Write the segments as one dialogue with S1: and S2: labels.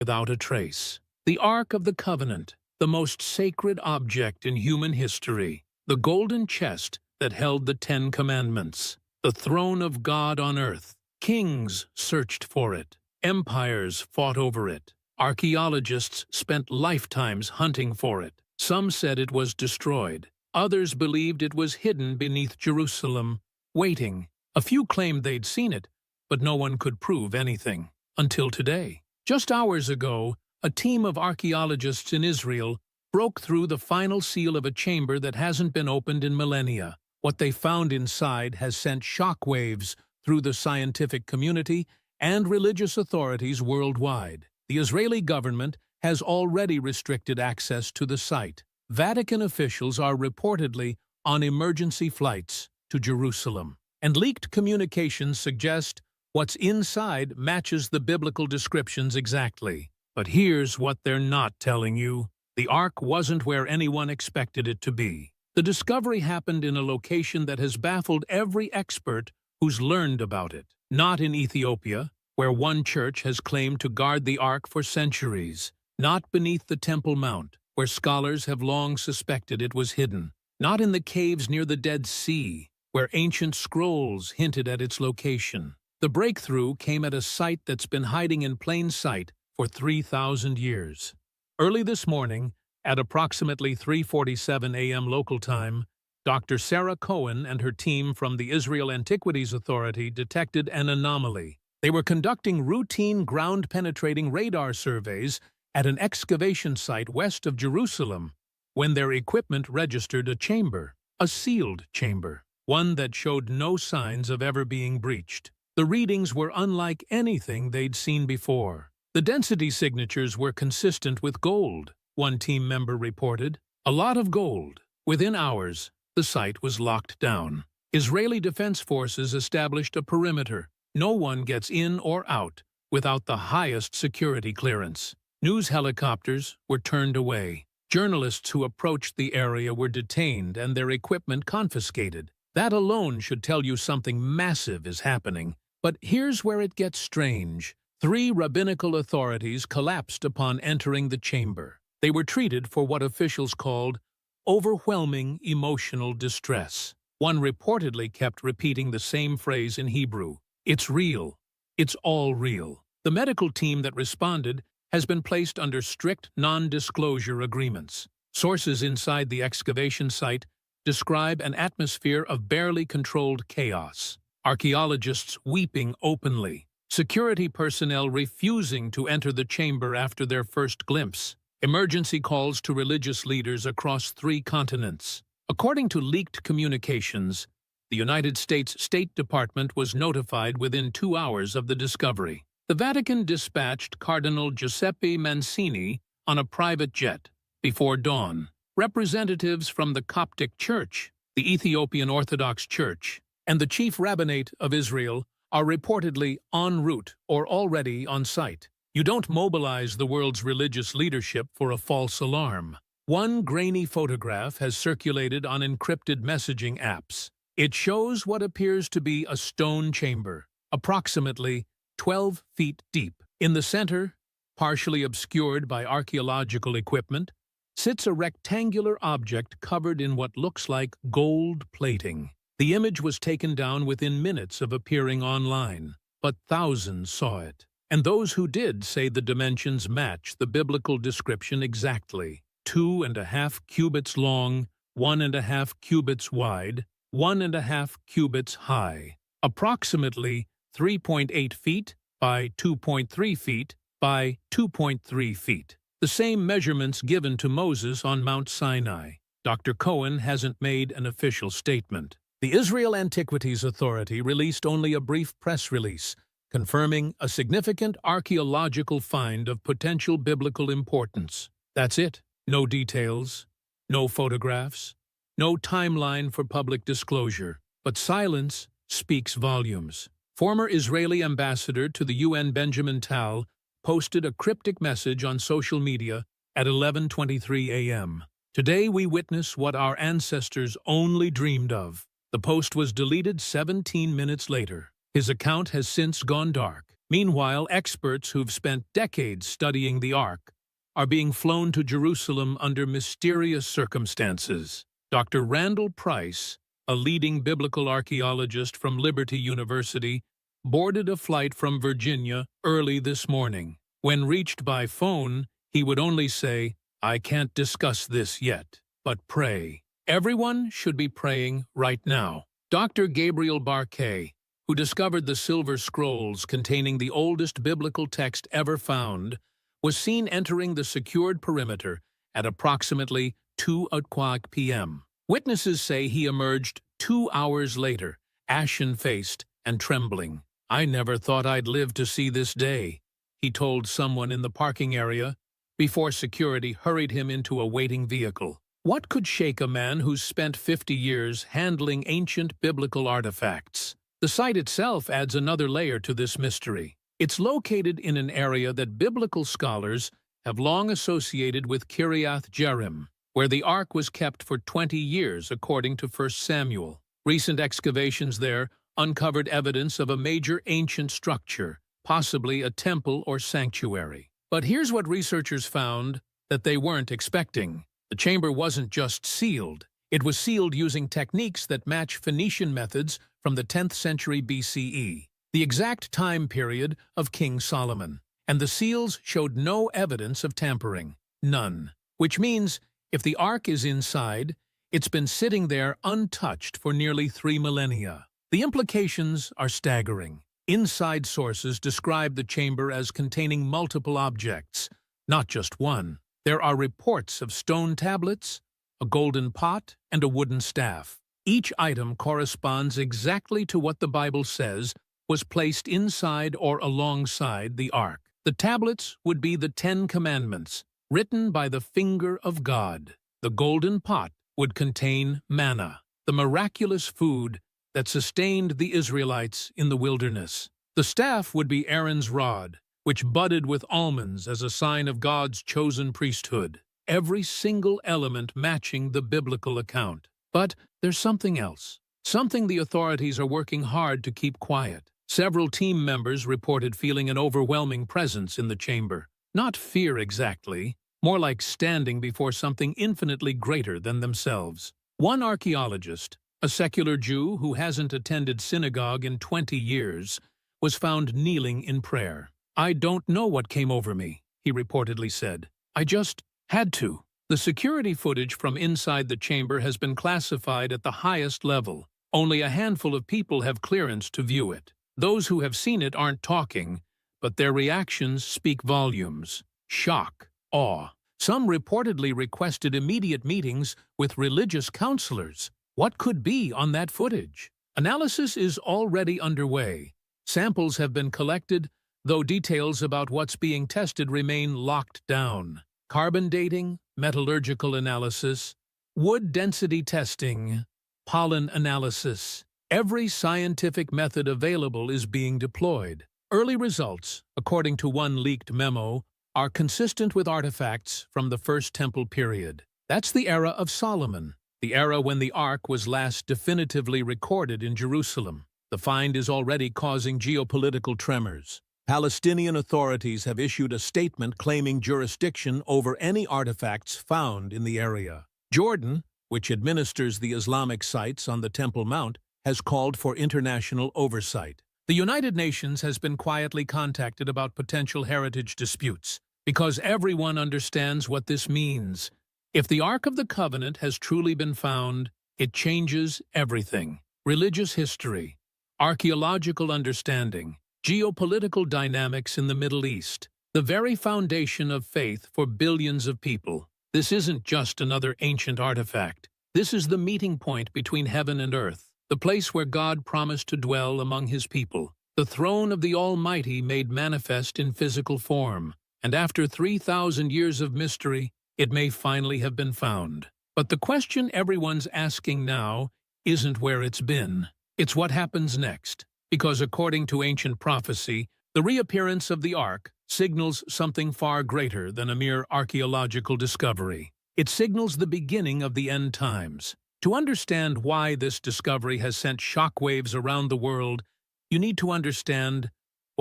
S1: without a trace. The Ark of the Covenant, the most sacred object in human history, the golden chest that held the Ten Commandments, the throne of God on earth. Kings searched for it. Empires fought over it. Archaeologists spent lifetimes hunting for it. Some said it was destroyed. Others believed it was hidden beneath Jerusalem, waiting. A few claimed they'd seen it, but no one could prove anything. Until today. Just hours ago, a team of archaeologists in Israel broke through the final seal of a chamber that hasn't been opened in millennia. What they found inside has sent shockwaves through the scientific community and religious authorities worldwide. The Israeli government has already restricted access to the site. Vatican officials are reportedly on emergency flights to Jerusalem. And leaked communications suggest what's inside matches the biblical descriptions exactly. But here's what they're not telling you. The Ark wasn't where anyone expected it to be. The discovery happened in a location that has baffled every expert who's learned about it. Not in Ethiopia, where one church has claimed to guard the Ark for centuries. Not beneath the Temple Mount, where scholars have long suspected it was hidden. Not in the caves near the Dead Sea, where ancient scrolls hinted at its location. The breakthrough came at a site that's been hiding in plain sight for 3,000 years. Early this morning, at approximately 3:47 a.m. local time, Dr. Sarah Cohen and her team from the Israel Antiquities Authority detected an anomaly. They were conducting routine ground-penetrating radar surveys at an excavation site west of Jerusalem when their equipment registered a chamber, a sealed chamber, one that showed no signs of ever being breached. The readings were unlike anything they'd seen before. The density signatures were consistent with gold, one team member reported. A lot of gold. Within hours, the site was locked down. Israeli Defense Forces established a perimeter. No one gets in or out without the highest security clearance. News helicopters were turned away. Journalists who approached the area were detained and their equipment confiscated. That alone should tell you something massive is happening. But here's where it gets strange. 3 rabbinical authorities collapsed upon entering the chamber. They were treated for what officials called overwhelming emotional distress. One reportedly kept repeating the same phrase in Hebrew. It's real. It's all real. The medical team that responded has been placed under strict non-disclosure agreements. Sources inside the excavation site describe an atmosphere of barely controlled chaos. Archaeologists weeping openly. Security personnel refusing to enter the chamber after their first glimpse. Emergency calls to religious leaders across 3 continents. According to leaked communications, the United States State Department was notified within 2 hours of the discovery. The Vatican dispatched Cardinal Giuseppe Mancini on a private jet before dawn. Representatives from the Coptic Church, the Ethiopian Orthodox Church, and the Chief Rabbinate of Israel are reportedly en route or already on site. You don't mobilize the world's religious leadership for a false alarm. One grainy photograph has circulated on encrypted messaging apps. It shows what appears to be a stone chamber, approximately 12 feet deep. In the center, partially obscured by archaeological equipment, sits a rectangular object covered in what looks like gold plating. The image was taken down within minutes of appearing online, but thousands saw it. And those who did say the dimensions match the biblical description exactly. 2.5 cubits long, 1.5 cubits wide, 1.5 cubits high. Approximately 3.8 feet by 2.3 feet by 2.3 feet. The same measurements given to Moses on Mount Sinai. Dr. Cohen hasn't made an official statement. The Israel Antiquities Authority released only a brief press release, confirming a significant archaeological find of potential biblical importance. That's it. No details, no photographs, no timeline for public disclosure. But silence speaks volumes. Former Israeli ambassador to the UN Benjamin Tal posted a cryptic message on social media at 11:23 a.m. Today we witness what our ancestors only dreamed of. The post was deleted 17 minutes later. His account has since gone dark. Meanwhile, experts who've spent decades studying the Ark are being flown to Jerusalem under mysterious circumstances. Dr. Randall Price, a leading biblical archaeologist from Liberty University, boarded a flight from Virginia early this morning. When reached by phone, he would only say, "I can't discuss this yet, but pray." Everyone should be praying right now. Dr. Gabriel Barkay, who discovered the silver scrolls containing the oldest biblical text ever found, was seen entering the secured perimeter at approximately 2:00 p.m. Witnesses say he emerged 2 hours later, ashen-faced and trembling. "I never thought I'd live to see this day," he told someone in the parking area before security hurried him into a waiting vehicle. What could shake a man who's spent 50 years handling ancient biblical artifacts? The site itself adds another layer to this mystery. It's located in an area that biblical scholars have long associated with Kiriath Jearim, where the Ark was kept for 20 years according to 1 Samuel. Recent excavations there uncovered evidence of a major ancient structure, possibly a temple or sanctuary. But here's what researchers found that they weren't expecting. The chamber wasn't just sealed. It was sealed using techniques that match Phoenician methods from the 10th century BCE, the exact time period of King Solomon. And the seals showed no evidence of tampering. None. Which means, if the Ark is inside, it's been sitting there untouched for nearly 3 millennia. The implications are staggering. Inside sources describe the chamber as containing multiple objects, not just one. There are reports of stone tablets, a golden pot, and a wooden staff. Each item corresponds exactly to what the Bible says was placed inside or alongside the Ark. The tablets would be the 10 Commandments, written by the finger of God. The golden pot would contain manna, the miraculous food that sustained the Israelites in the wilderness. The staff would be Aaron's rod, which budded with almonds as a sign of God's chosen priesthood. Every single element matching the biblical account. But there's something else. Something the authorities are working hard to keep quiet. Several team members reported feeling an overwhelming presence in the chamber. Not fear exactly, more like standing before something infinitely greater than themselves. One archaeologist, a secular Jew who hasn't attended synagogue in 20 years, was found kneeling in prayer. "I don't know what came over me," he reportedly said. "I just had to." The security footage from inside the chamber has been classified at the highest level. Only a handful of people have clearance to view it. Those who have seen it aren't talking, but their reactions speak volumes. Shock, awe. Some reportedly requested immediate meetings with religious counselors. What could be on that footage? Analysis is already underway. Samples have been collected, though details about what's being tested remain locked down. Carbon dating, metallurgical analysis, wood density testing, pollen analysis. Every scientific method available is being deployed. Early results, according to one leaked memo, are consistent with artifacts from the First Temple period. That's the era of Solomon, the era when the Ark was last definitively recorded in Jerusalem. The find is already causing geopolitical tremors. Palestinian authorities have issued a statement claiming jurisdiction over any artifacts found in the area. Jordan, which administers the Islamic sites on the Temple Mount, has called for international oversight. The United Nations has been quietly contacted about potential heritage disputes, because everyone understands what this means. If the Ark of the Covenant has truly been found, it changes everything. Religious history, archaeological understanding, geopolitical dynamics in the Middle East, the very foundation of faith for billions of people. This isn't just another ancient artifact. This is the meeting point between heaven and earth, the place where God promised to dwell among his people, the throne of the Almighty made manifest in physical form. And after 3,000 years of mystery, it may finally have been found. But the question everyone's asking now isn't where it's been. It's what happens next. Because according to ancient prophecy, the reappearance of the Ark signals something far greater than a mere archaeological discovery. It signals the beginning of the end times. To understand why this discovery has sent shockwaves around the world, you need to understand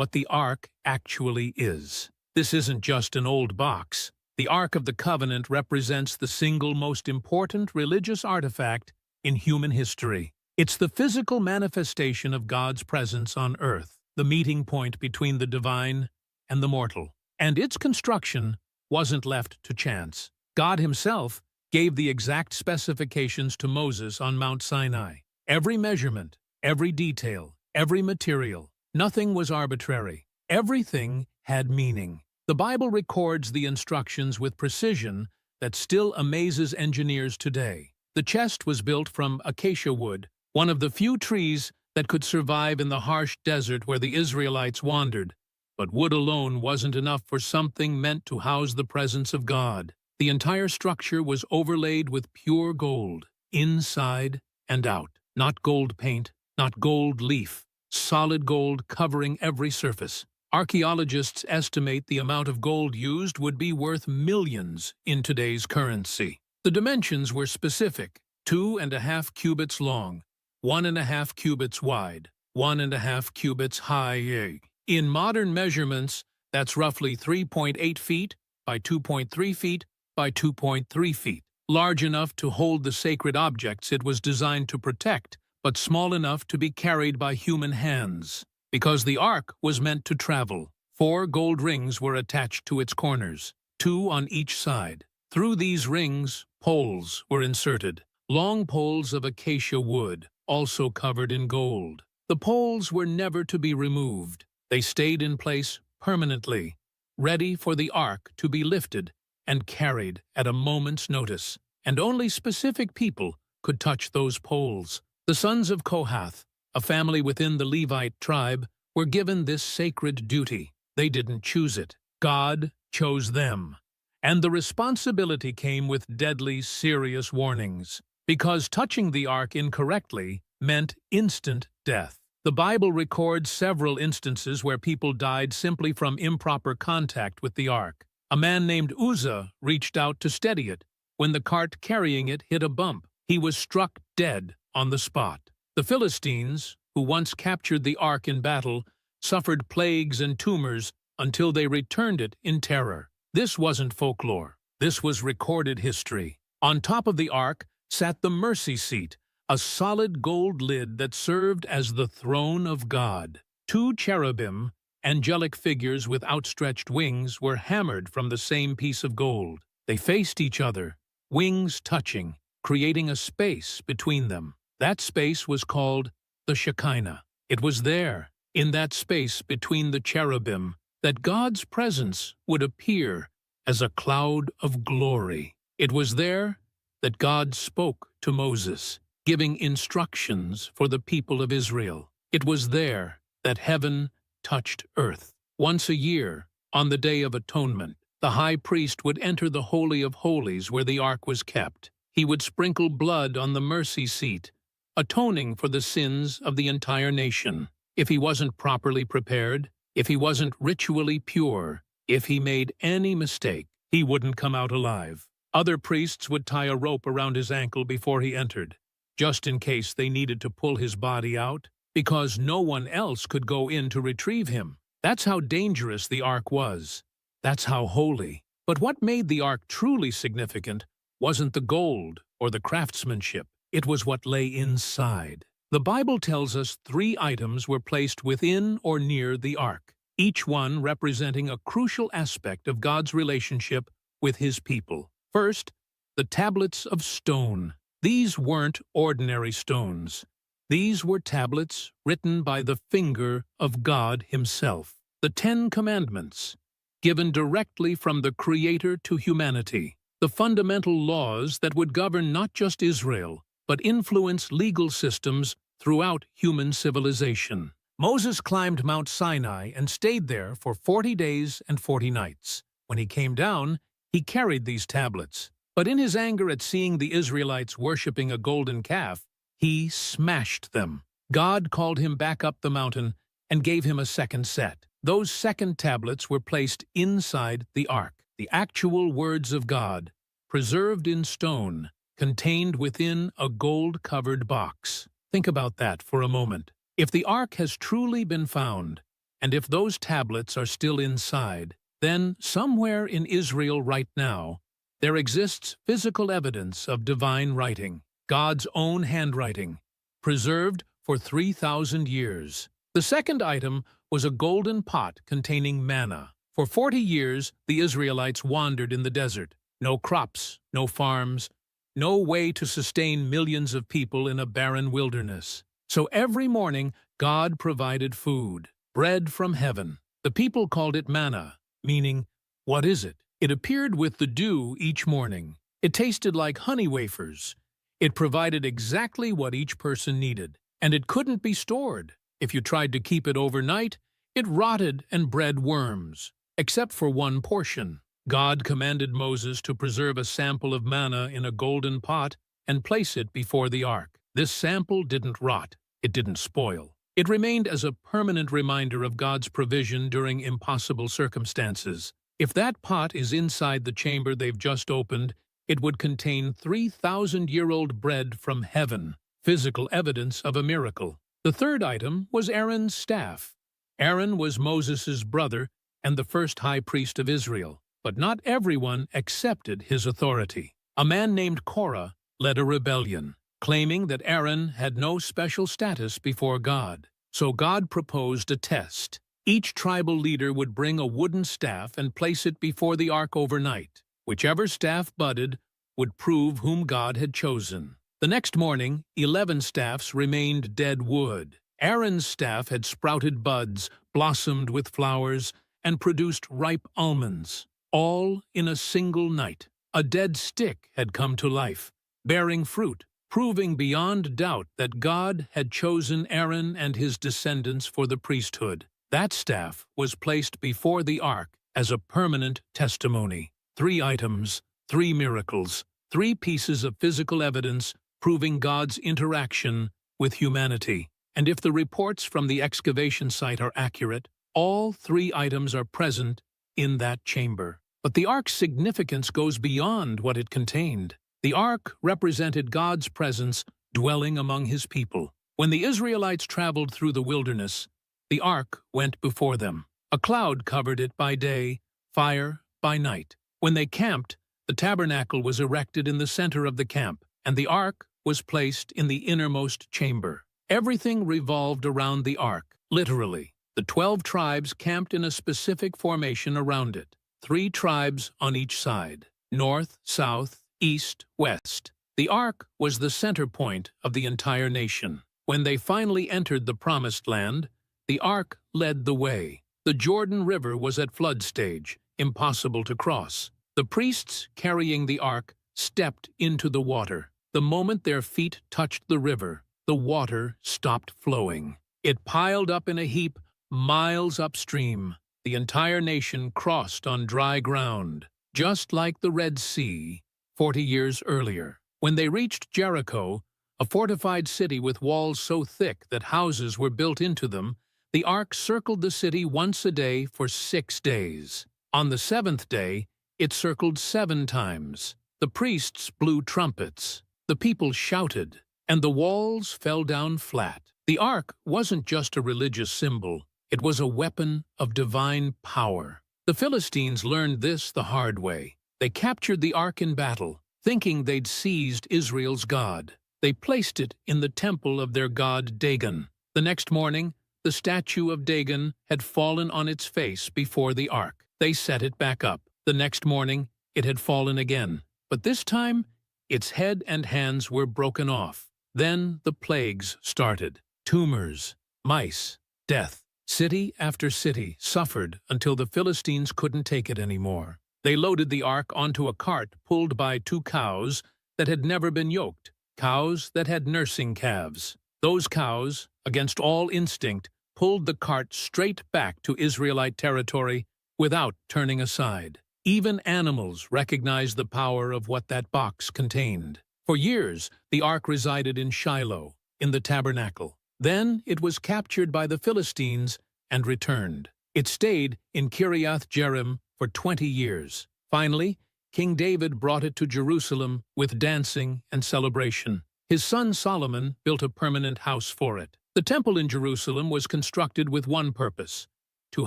S1: what the Ark actually is. This isn't just an old box. The Ark of the Covenant represents the single most important religious artifact in human history. It's the physical manifestation of God's presence on earth, the meeting point between the divine and the mortal. And its construction wasn't left to chance. God himself gave the exact specifications to Moses on Mount Sinai. Every measurement, every detail, every material, nothing was arbitrary. Everything had meaning. The Bible records the instructions with precision that still amazes engineers today. The chest was built from acacia wood, one of the few trees that could survive in the harsh desert where the Israelites wandered. But wood alone wasn't enough for something meant to house the presence of God. The entire structure was overlaid with pure gold, inside and out. Not gold paint, not gold leaf, solid gold covering every surface. Archaeologists estimate the amount of gold used would be worth millions in today's currency. The dimensions were specific: 2.5 cubits long, 1.5 cubits wide, 1.5 cubits high. In modern measurements, that's roughly 3.8 feet by 2.3 feet by 2.3 feet. Large enough to hold the sacred objects it was designed to protect, but small enough to be carried by human hands. Because the ark was meant to travel, 4 gold rings were attached to its corners, 2 on each side. Through these rings, poles were inserted, long poles of acacia wood, also covered in gold. The poles were never to be removed. They stayed in place permanently, ready for the ark to be lifted and carried at a moment's notice. And only specific people could touch those poles. The sons of Kohath, a family within the Levite tribe, were given this sacred duty. They didn't choose it. God chose them. And the responsibility came with deadly, serious warnings, because touching the ark incorrectly meant instant death. The Bible records several instances where people died simply from improper contact with the ark. A man named Uzzah reached out to steady it. When the cart carrying it hit a bump, he was struck dead on the spot. The Philistines, who once captured the ark in battle, suffered plagues and tumors until they returned it in terror. This wasn't folklore. This was recorded history. On top of the ark sat the mercy seat, a solid gold lid that served as the throne of God. 2 cherubim, angelic figures with outstretched wings, were hammered from the same piece of gold. They faced each other, wings touching, creating a space between them. That space was called the Shekinah. It was there, in that space between the cherubim, that God's presence would appear as a cloud of glory. It was there that God spoke to Moses, giving instructions for the people of Israel. It was there that heaven touched earth. Once a year, on the Day of Atonement, the high priest would enter the Holy of Holies where the ark was kept. He would sprinkle blood on the mercy seat, atoning for the sins of the entire nation. If he wasn't properly prepared, if he wasn't ritually pure, if he made any mistake, he wouldn't come out alive. Other priests would tie a rope around his ankle before he entered, just in case they needed to pull his body out, because no one else could go in to retrieve him. That's how dangerous the ark was. That's how holy. But what made the ark truly significant wasn't the gold or the craftsmanship. It was what lay inside. The Bible tells us 3 items were placed within or near the ark, each one representing a crucial aspect of God's relationship with his people. First, the tablets of stone. These weren't ordinary stones. These were tablets written by the finger of God himself. The 10 Commandments, given directly from the Creator to humanity. The fundamental laws that would govern not just Israel, but influence legal systems throughout human civilization. Moses climbed Mount Sinai and stayed there for 40 days and 40 nights. When he came down, he carried these tablets. But in his anger at seeing the Israelites worshipping a golden calf, he smashed them. God called him back up the mountain and gave him a second set. Those second tablets were placed inside the ark. The actual words of God, preserved in stone, contained within a gold-covered box. Think about that for a moment. If the ark has truly been found, And if those tablets are still inside, then somewhere in Israel right now, there exists physical evidence of divine writing, God's own handwriting, preserved for 3,000 years. The second item was a golden pot containing manna. For 40 years, the Israelites wandered in the desert. No crops, no farms, no way to sustain millions of people in a barren wilderness. So every morning, God provided food, bread from heaven. The people called it manna, meaning, what is it? It appeared with the dew each morning. It tasted like honey wafers. It provided exactly what each person needed, and it couldn't be stored. If you tried to keep it overnight, it rotted and bred worms, except for one portion. God commanded Moses to preserve a sample of manna in a golden pot and place it before the ark. This sample didn't rot. It didn't spoil. It remained as a permanent reminder of God's provision during impossible circumstances. If that pot is inside the chamber they've just opened, it would contain 3,000-year-old bread from heaven, physical evidence of a miracle. The third item was Aaron's staff. Aaron was Moses' brother and the first high priest of Israel, but not everyone accepted his authority. A man named Korah led a rebellion, claiming that Aaron had no special status before God. So God proposed a test. Each tribal leader would bring a wooden staff and place it before the ark overnight. Whichever staff budded would prove whom God had chosen. The next morning, 11 staffs remained dead wood. Aaron's staff had sprouted buds, blossomed with flowers, and produced ripe almonds, all in a single night. A dead stick had come to life, bearing fruit, proving beyond doubt that God had chosen Aaron and his descendants for the priesthood. That staff was placed before the ark as a permanent testimony. 3 items, 3 miracles, 3 pieces of physical evidence proving God's interaction with humanity. And if the reports from the excavation site are accurate, all 3 items are present in that chamber. But the ark's significance goes beyond what it contained. The ark represented God's presence dwelling among his people. When the Israelites traveled through the wilderness, the ark went before them. A cloud covered it by day, fire by night. When they camped, the tabernacle was erected in the center of the camp, and the ark was placed in the innermost chamber. Everything revolved around the ark, literally. The 12 tribes camped in a specific formation around it, 3 tribes on each side, north, south, east, west. The ark was the center point of the entire nation. When they finally entered the promised land, the ark led the way. The Jordan River was at flood stage, impossible to cross. The priests carrying the ark stepped into the water. The moment their feet touched the river, the water stopped flowing. It piled up in a heap miles upstream. The entire nation crossed on dry ground, just like the Red Sea 40 years earlier. When they reached Jericho, a fortified city with walls so thick that houses were built into them, the ark circled the city once a day for 6 days. On the 7th day, it circled 7 times. The priests blew trumpets. The people shouted, and the walls fell down flat. The ark wasn't just a religious symbol. It was a weapon of divine power. The Philistines learned this the hard way. They captured the ark in battle, thinking they'd seized Israel's God. They placed it in the temple of their god Dagon. The next morning, the statue of Dagon had fallen on its face before the ark. They set it back up. The next morning, it had fallen again. But this time, its head and hands were broken off. Then the plagues started. Tumors, mice, death. City after city suffered until the Philistines couldn't take it anymore. They loaded the ark onto a cart pulled by 2 cows that had never been yoked, cows that had nursing calves. Those cows, against all instinct, pulled the cart straight back to Israelite territory without turning aside. Even animals recognized the power of what that box contained. For years, the ark resided in Shiloh, in the tabernacle. Then it was captured by the Philistines and returned. It stayed in Kiriath Jearim for 20 years. Finally, King David brought it to Jerusalem with dancing and celebration. His son Solomon built a permanent house for it. The temple in Jerusalem was constructed with one purpose: to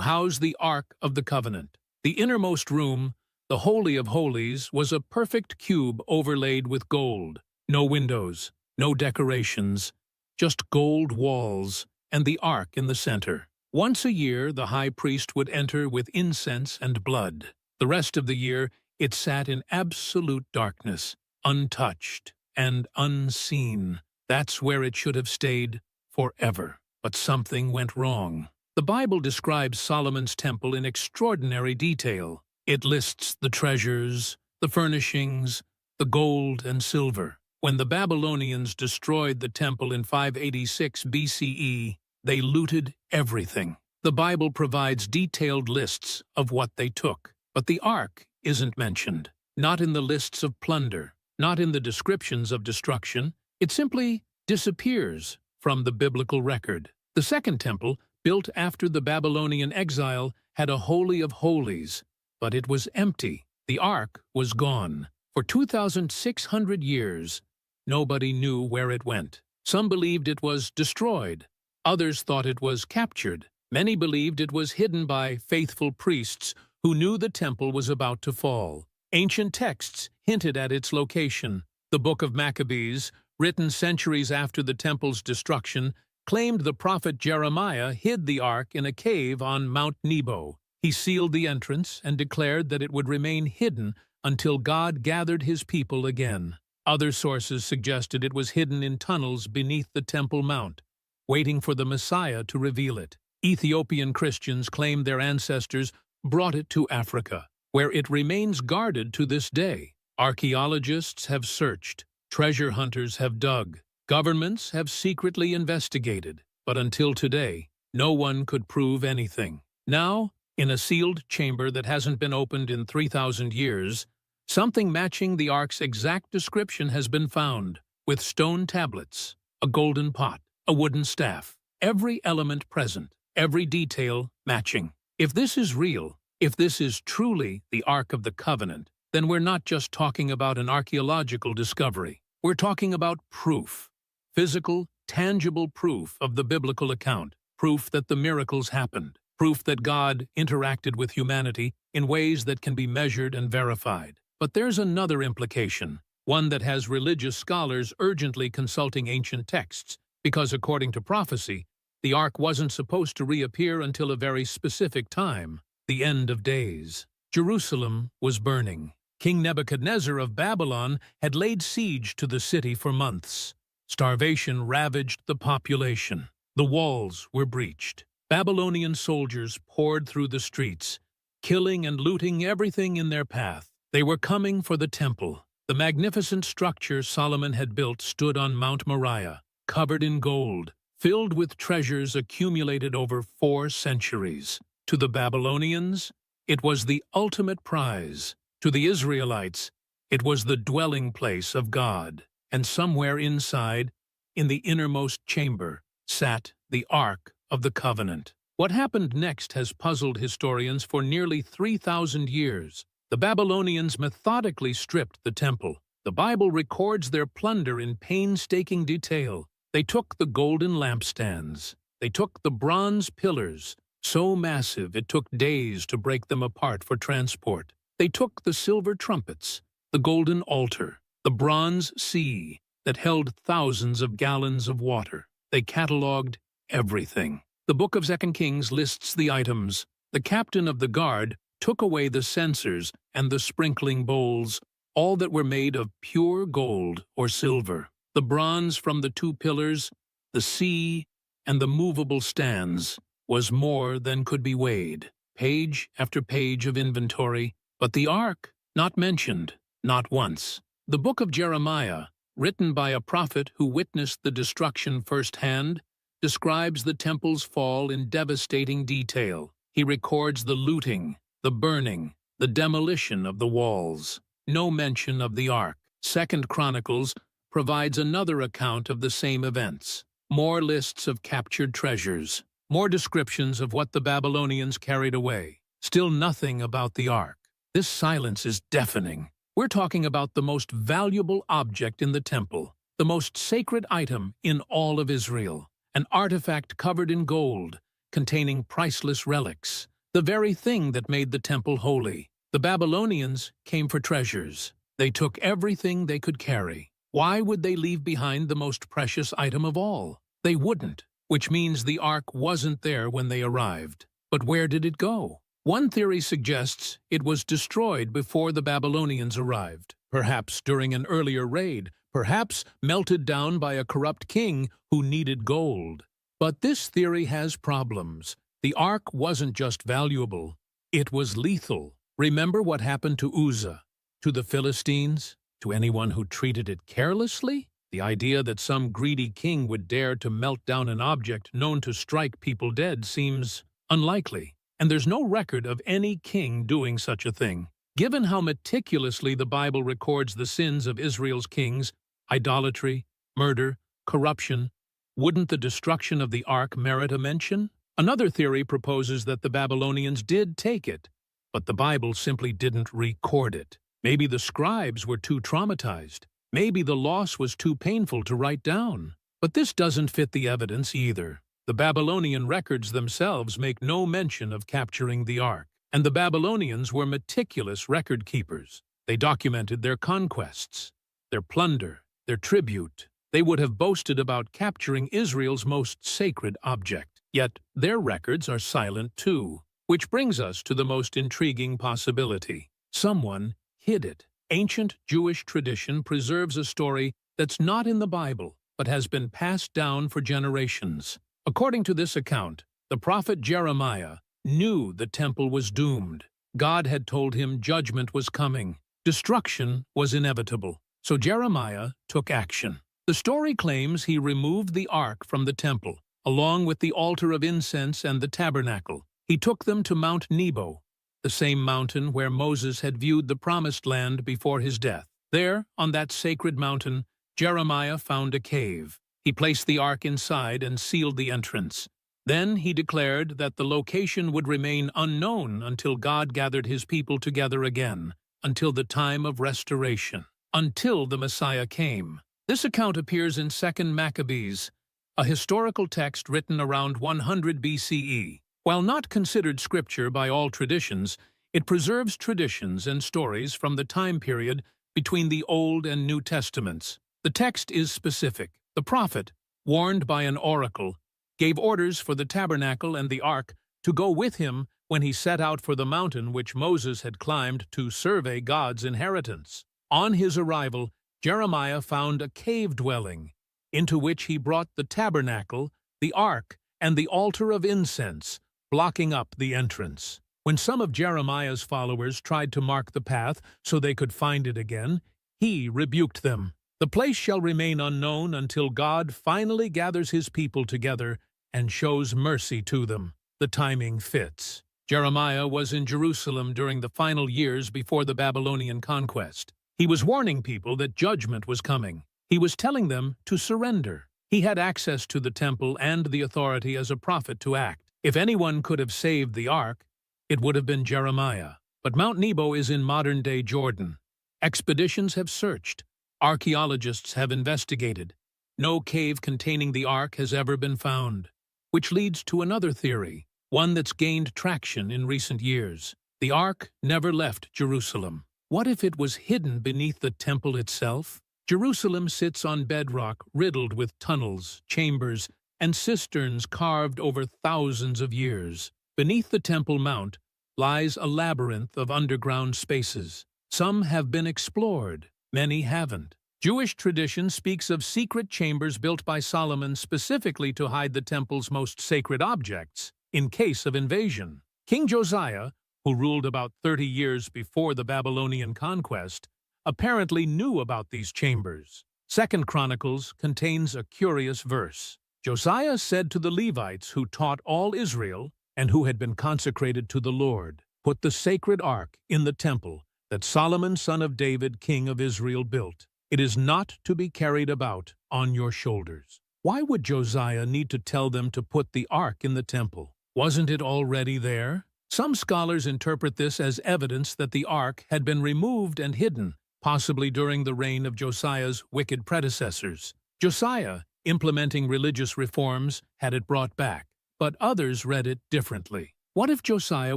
S1: house the Ark of the Covenant. The innermost room, the Holy of Holies, was a perfect cube overlaid with gold. No windows, no decorations, just gold walls and the Ark in the center. Once a year, the high priest would enter with incense and blood. The rest of the year, it sat in absolute darkness, untouched and unseen. That's where it should have stayed forever. But something went wrong. The Bible describes Solomon's temple in extraordinary detail. It lists the treasures, the furnishings, the gold and silver. When the Babylonians destroyed the temple in 586 BCE, they looted everything. The Bible provides detailed lists of what they took. But the Ark isn't mentioned. Not in the lists of plunder, not in the descriptions of destruction. It simply disappears from the biblical record. The second temple, built after the Babylonian exile, had a Holy of Holies, but it was empty. The Ark was gone. For 2,600 years, nobody knew where it went. Some believed it was destroyed. Others thought it was captured. Many believed it was hidden by faithful priests who knew the temple was about to fall. Ancient texts hinted at its location. The Book of Maccabees, written centuries after the temple's destruction, claimed the prophet Jeremiah hid the Ark in a cave on Mount Nebo. He sealed the entrance and declared that it would remain hidden until God gathered his people again. Other sources suggested it was hidden in tunnels beneath the Temple Mount, waiting for the Messiah to reveal it. Ethiopian Christians claim their ancestors brought it to Africa, where it remains guarded to this day. Archaeologists have searched, treasure hunters have dug, governments have secretly investigated, but until today, no one could prove anything. Now, in a sealed chamber that hasn't been opened in 3,000 years, something matching the Ark's exact description has been found, with stone tablets, a golden pot, a wooden staff, every element present, every detail matching. If this is real, if this is truly the Ark of the Covenant, then we're not just talking about an archaeological discovery. We're talking about proof, physical, tangible proof of the biblical account, proof that the miracles happened, proof that God interacted with humanity in ways that can be measured and verified. But there's another implication, one that has religious scholars urgently consulting ancient texts, because according to prophecy, the Ark wasn't supposed to reappear until a very specific time, the end of days. Jerusalem was burning. King Nebuchadnezzar of Babylon had laid siege to the city for months. Starvation ravaged the population. The walls were breached. Babylonian soldiers poured through the streets, killing and looting everything in their path. They were coming for the temple. The magnificent structure Solomon had built stood on Mount Moriah, covered in gold, filled with treasures accumulated over 4 centuries. To the Babylonians, it was the ultimate prize. To the Israelites, it was the dwelling place of God. And somewhere inside, in the innermost chamber, sat the Ark of the Covenant. What happened next has puzzled historians for nearly 3,000 years. The Babylonians methodically stripped the temple. The Bible records their plunder in painstaking detail. They took the golden lampstands. They took the bronze pillars, so massive it took days to break them apart for transport. They took the silver trumpets, the golden altar, the bronze sea that held thousands of gallons of water. They catalogued everything. The Book of 2 Kings lists the items. The captain of the guard took away the censers and the sprinkling bowls, all that were made of pure gold or silver. The bronze from the 2 pillars, the sea, and the movable stands was more than could be weighed. Page after page of inventory, but the Ark not mentioned, not once. The Book of Jeremiah, written by a prophet who witnessed the destruction firsthand, describes the temple's fall in devastating detail. He records the looting, the burning, the demolition of the walls. No mention of the Ark. 2 Chronicles provides another account of the same events. More lists of captured treasures. More descriptions of what the Babylonians carried away. Still nothing about the Ark. This silence is deafening. We're talking about the most valuable object in the temple, the most sacred item in all of Israel. An artifact covered in gold, containing priceless relics, the very thing that made the temple holy. The Babylonians came for treasures. They took everything they could carry. Why would they leave behind the most precious item of all? They wouldn't, which means the ark wasn't there when they arrived. But where did it go? One theory suggests it was destroyed before the Babylonians arrived, perhaps during an earlier raid, perhaps melted down by a corrupt king who needed gold. But this theory has problems. The ark wasn't just valuable, it was lethal. Remember what happened to Uzzah, to the Philistines, to anyone who treated it carelessly? The idea that some greedy king would dare to melt down an object known to strike people dead seems unlikely, and there's no record of any king doing such a thing. Given how meticulously the Bible records the sins of Israel's kings, idolatry, murder, corruption, wouldn't the destruction of the ark merit a mention? Another theory proposes that the Babylonians did take it, but the Bible simply didn't record it. Maybe the scribes were too traumatized. Maybe the loss was too painful to write down. But this doesn't fit the evidence either. The Babylonian records themselves make no mention of capturing the ark, and the Babylonians were meticulous record keepers. They documented their conquests, their plunder, their tribute. They would have boasted about capturing Israel's most sacred object. Yet their records are silent too, which brings us to the most intriguing possibility. Someone hid it. Ancient Jewish tradition preserves a story that's not in the Bible, but has been passed down for generations. According to this account, the prophet Jeremiah knew the temple was doomed. God had told him judgment was coming. Destruction was inevitable. So Jeremiah took action. The story claims he removed the ark from the temple, along with the altar of incense and the tabernacle. He took them to Mount Nebo, the same mountain where Moses had viewed the promised land before his death. There, on that sacred mountain, Jeremiah found a cave. He placed the ark inside and sealed the entrance. Then he declared that the location would remain unknown until God gathered his people together again, until the time of restoration, until the Messiah came. This account appears in 2 Maccabees, a historical text written around 100 BCE. While not considered scripture by all traditions, it preserves traditions and stories from the time period between the Old and New Testaments. The text is specific. The prophet, warned by an oracle, gave orders for the tabernacle and the ark to go with him when he set out for the mountain which Moses had climbed to survey God's inheritance. On his arrival, Jeremiah found a cave dwelling, into which he brought the tabernacle, the ark, and the altar of incense, blocking up the entrance. When some of Jeremiah's followers tried to mark the path so they could find it again, he rebuked them. The place shall remain unknown until God finally gathers his people together and shows mercy to them. The timing fits. Jeremiah was in Jerusalem during the final years before the Babylonian conquest. He was warning people that judgment was coming. He was telling them to surrender. He had access to the temple and the authority as a prophet to act. If anyone could have saved the ark, it would have been Jeremiah. But Mount Nebo is in modern-day Jordan. Expeditions have searched. Archaeologists have investigated. No cave containing the ark has ever been found, which leads to another theory, one that's gained traction in recent years. The ark never left Jerusalem. What if it was hidden beneath the temple itself? Jerusalem sits on bedrock riddled with tunnels, chambers, and cisterns carved over thousands of years. Beneath the Temple Mount lies a labyrinth of underground spaces. Some have been explored, many haven't. Jewish tradition speaks of secret chambers built by Solomon specifically to hide the temple's most sacred objects in case of invasion. King Josiah, who ruled about 30 years before the Babylonian conquest, apparently knew about these chambers. 2 Chronicles contains a curious verse. Josiah said to the Levites who taught all Israel and who had been consecrated to the Lord, "Put the sacred ark in the temple that Solomon son of David, king of Israel, built. It is not to be carried about on your shoulders." Why would Josiah need to tell them to put the ark in the temple? Wasn't it already there? Some scholars interpret this as evidence that the ark had been removed and hidden, possibly during the reign of Josiah's wicked predecessors. Josiah, implementing religious reforms, had it brought back. but others read it differently. What if Josiah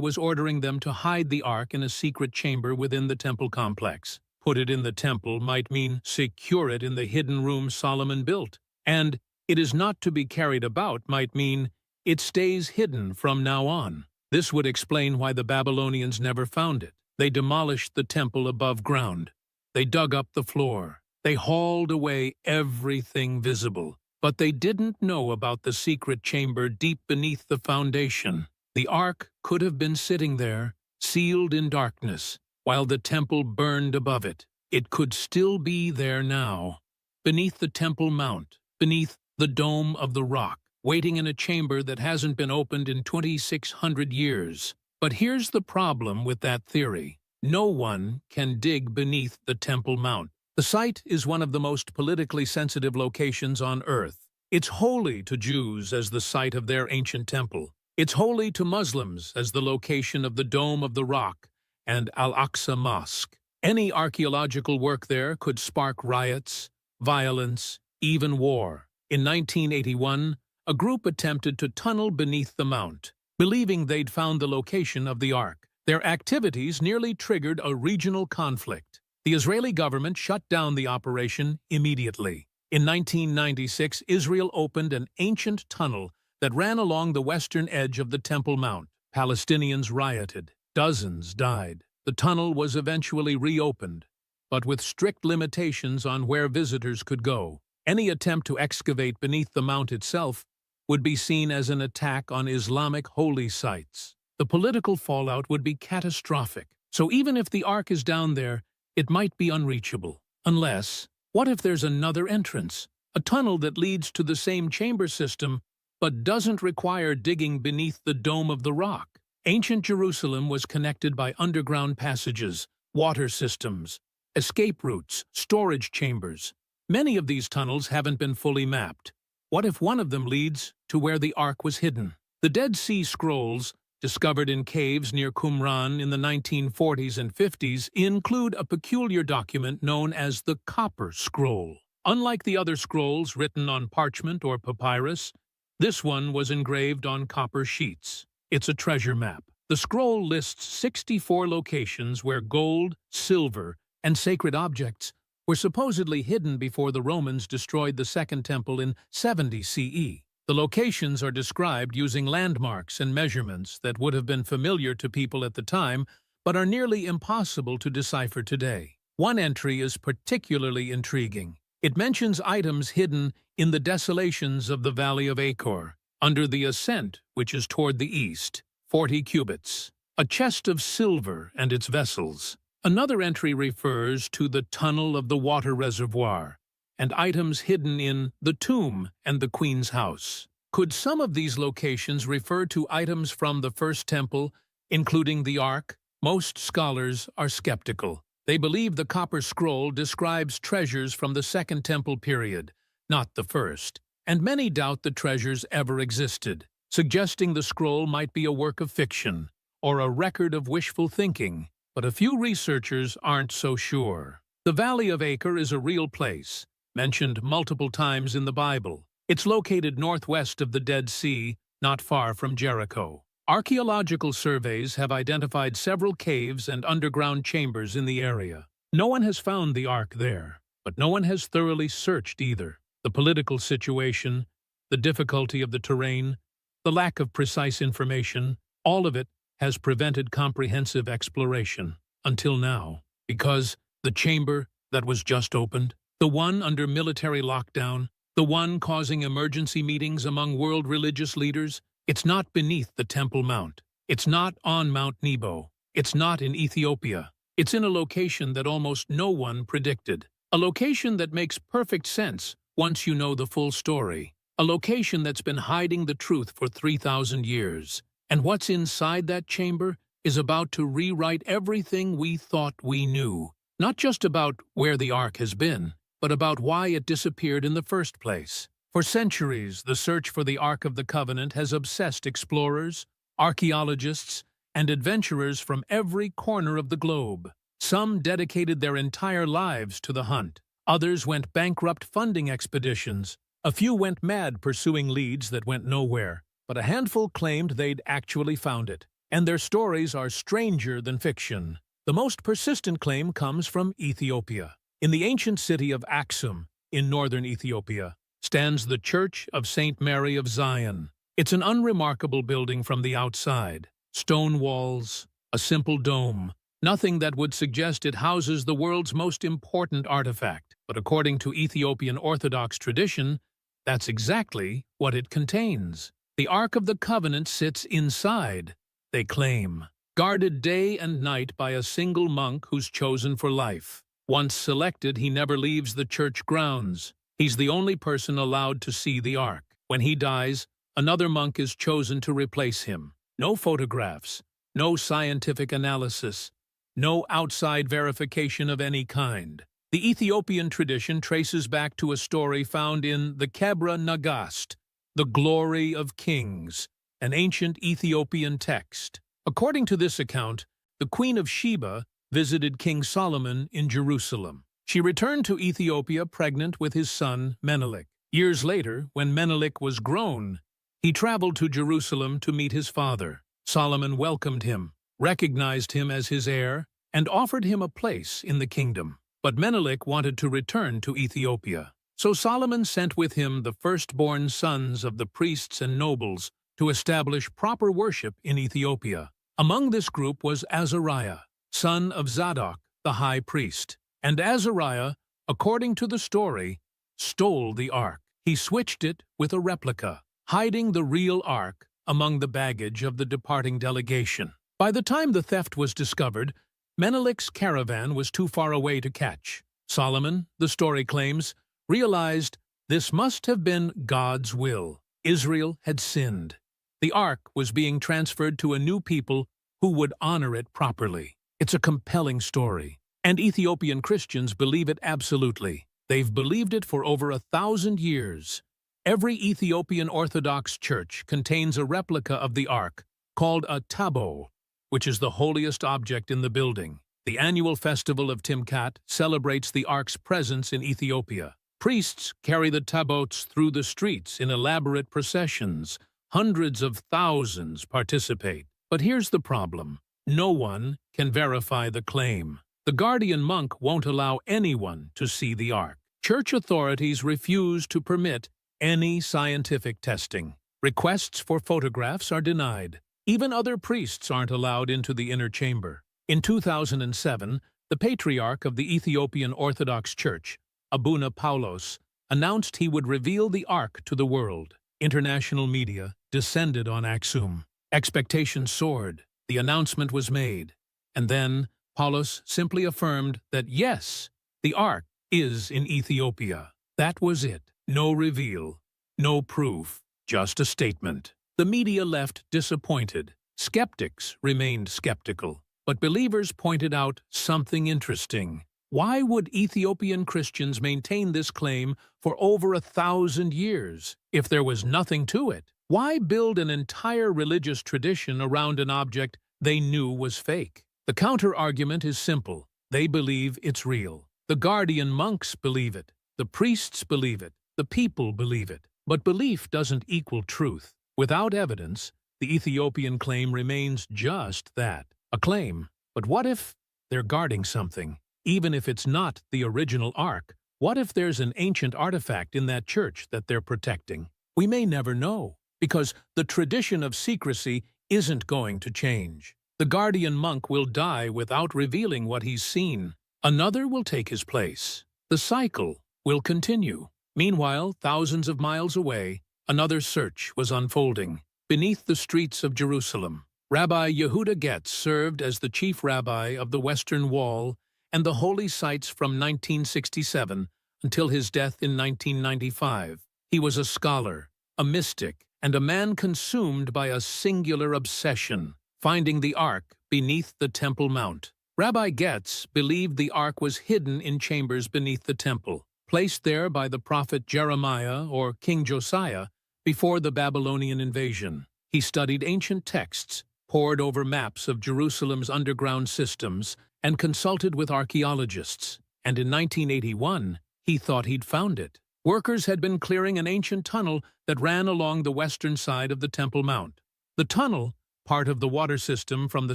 S1: was ordering them to hide the ark in a secret chamber within the temple complex? Put it in the temple might mean secure it in the hidden room Solomon built. And it is not to be carried about might mean it stays hidden from now on. This would explain why the Babylonians never found it. They demolished the temple above ground. They dug up the floor. They hauled away everything visible. But they didn't know about the secret chamber deep beneath the foundation. The ark could have been sitting there, sealed in darkness, while the temple burned above it. It could still be there now, beneath the temple mount, beneath the dome of the rock, waiting in a chamber that hasn't been opened in 2,600 years. But here's the problem with that theory. No one can dig beneath the Temple Mount. The site is one of the most politically sensitive locations on Earth. It's holy to Jews as the site of their ancient temple. It's holy to Muslims as the location of the Dome of the Rock and Al-Aqsa Mosque. Any archaeological work there could spark riots, violence, even war. In 1981, a group attempted to tunnel beneath the mount, believing they'd found the location of the Ark. Their activities nearly triggered a regional conflict. The Israeli government shut down the operation immediately. In 1996, Israel opened an ancient tunnel that ran along the western edge of the Temple Mount. Palestinians rioted. Dozens died. The tunnel was eventually reopened, but with strict limitations on where visitors could go. Any attempt to excavate beneath the mount itself would be seen as an attack on Islamic holy sites. The political fallout would be catastrophic. So even if the Ark is down there, it might be unreachable. Unless, what if there's another entrance? A tunnel that leads to the same chamber system, but doesn't require digging beneath the Dome of the Rock. Ancient Jerusalem was connected by underground passages, water systems, escape routes, storage chambers. Many of these tunnels haven't been fully mapped. What if one of them leads to where the Ark was hidden? The Dead Sea Scrolls, discovered in caves near Qumran in the 1940s and 50s, include a peculiar document known as the Copper Scroll. Unlike the other scrolls written on parchment or papyrus, this one was engraved on copper sheets. It's a treasure map. The scroll lists 64 locations where gold, silver, and sacred objects were supposedly hidden before the Romans destroyed the Second Temple in 70 CE. The locations are described using landmarks and measurements that would have been familiar to people at the time, but are nearly impossible to decipher today. One entry is particularly intriguing. It mentions items hidden in the desolations of the Valley of Achor, under the ascent, which is toward the east, 40 cubits, a chest of silver and its vessels. Another entry refers to the tunnel of the water reservoir, and items hidden in the tomb and the queen's house. Could some of these locations refer to items from the First Temple, including the Ark? Most scholars are skeptical. They believe the Copper Scroll describes treasures from the Second Temple period, not the First, and many doubt the treasures ever existed, suggesting the scroll might be a work of fiction or a record of wishful thinking. But a few researchers aren't so sure. The Valley of Achor is a real place, mentioned multiple times in the Bible. It's located northwest of the Dead Sea, not far from Jericho. Archaeological surveys have identified several caves and underground chambers in the area. No one has found the Ark there, but no one has thoroughly searched either. The political situation, the difficulty of the terrain, the lack of precise information, all of it has prevented comprehensive exploration until now. Because the chamber that was just opened, the one under military lockdown, the one causing emergency meetings among world religious leaders, it's not beneath the Temple Mount. It's not on Mount Nebo. It's not in Ethiopia. It's in a location that almost no one predicted. A location that makes perfect sense once you know the full story. A location that's been hiding the truth for 3,000 years. And what's inside that chamber is about to rewrite everything we thought we knew. Not just about where the Ark has been, but about why it disappeared in the first place. For centuries, the search for the Ark of the Covenant has obsessed explorers, archaeologists, and adventurers from every corner of the globe. Some dedicated their entire lives to the hunt. Others went bankrupt funding expeditions. A few went mad pursuing leads that went nowhere. but a handful claimed they'd actually found it, and their stories are stranger than fiction. The most persistent claim comes from Ethiopia. In the ancient city of Aksum, in northern Ethiopia, stands the Church of St. Mary of Zion. It's an unremarkable building from the outside. Stone walls, a simple dome, nothing that would suggest it houses the world's most important artifact. But according to Ethiopian Orthodox tradition, that's exactly what it contains. The Ark of the Covenant sits inside, they claim, guarded day and night by a single monk who's chosen for life. Once selected, he never leaves the church grounds. He's the only person allowed to see the Ark. When he dies, another monk is chosen to replace him. No photographs, no scientific analysis, no outside verification of any kind. The Ethiopian tradition traces back to a story found in the Kebra Nagast, the Glory of Kings, an ancient Ethiopian text. According to this account, the Queen of Sheba visited King Solomon in Jerusalem. She returned to Ethiopia pregnant with his son Menelik. Years later, when Menelik was grown, he traveled to Jerusalem to meet his father. Solomon welcomed him, recognized him as his heir, and offered him a place in the kingdom. But Menelik wanted to return to Ethiopia. So Solomon sent with him the firstborn sons of the priests and nobles to establish proper worship in Ethiopia. Among this group was Azariah, son of Zadok, the high priest. And Azariah, according to the story, stole the ark. He switched it with a replica, hiding the real ark among the baggage of the departing delegation. By the time the theft was discovered, Menelik's caravan was too far away to catch. Solomon, the story claims, realized this must have been God's will. Israel had sinned. The ark was being transferred to a new people who would honor it properly. It's a compelling story, and Ethiopian Christians believe it absolutely. They've believed it for over 1,000 years. Every Ethiopian Orthodox church contains a replica of the ark, called a tabo, which is the holiest object in the building. The annual festival of Timkat celebrates the ark's presence in Ethiopia. Priests carry the tabots through the streets in elaborate processions. Hundreds of thousands participate. But here's the problem. No one can verify the claim. The guardian monk won't allow anyone to see the ark. Church authorities refuse to permit any scientific testing. Requests for photographs are denied. Even other priests aren't allowed into the inner chamber. In 2007, the patriarch of the Ethiopian Orthodox Church, Abuna Paulos, announced he would reveal the ark to the world. International media descended on Aksum. Expectations soared. The announcement was made. And then Paulos simply affirmed that yes, the ark is in Ethiopia. That was it. No reveal, no proof, just a statement. The media left disappointed. Skeptics remained skeptical. But believers pointed out something interesting. Why would Ethiopian Christians maintain this claim for over 1,000 years if there was nothing to it? Why build an entire religious tradition around an object they knew was fake? The counter-argument is simple. They believe it's real. The guardian monks believe it. The priests believe it. The people believe it. But belief doesn't equal truth. Without evidence, the Ethiopian claim remains just that, a claim. But what if they're guarding something? Even if it's not the original ark, what if there's an ancient artifact in that church that they're protecting? We may never know, because the tradition of secrecy isn't going to change. The guardian monk will die without revealing what he's seen. Another will take his place. The cycle will continue. Meanwhile, thousands of miles away, another search was unfolding. Beneath the streets of Jerusalem, Rabbi Yehuda Getz served as the chief rabbi of the Western Wall and the holy sites from 1967 until his death in 1995. He was a scholar, a mystic, and a man consumed by a singular obsession, finding the Ark beneath the Temple Mount. Rabbi Getz believed the Ark was hidden in chambers beneath the temple, placed there by the prophet Jeremiah or King Josiah before the Babylonian invasion. He studied ancient texts, pored over maps of Jerusalem's underground systems, and consulted with archaeologists. And in 1981, he thought he'd found it. Workers had been clearing an ancient tunnel that ran along the western side of the Temple Mount. The tunnel, part of the water system from the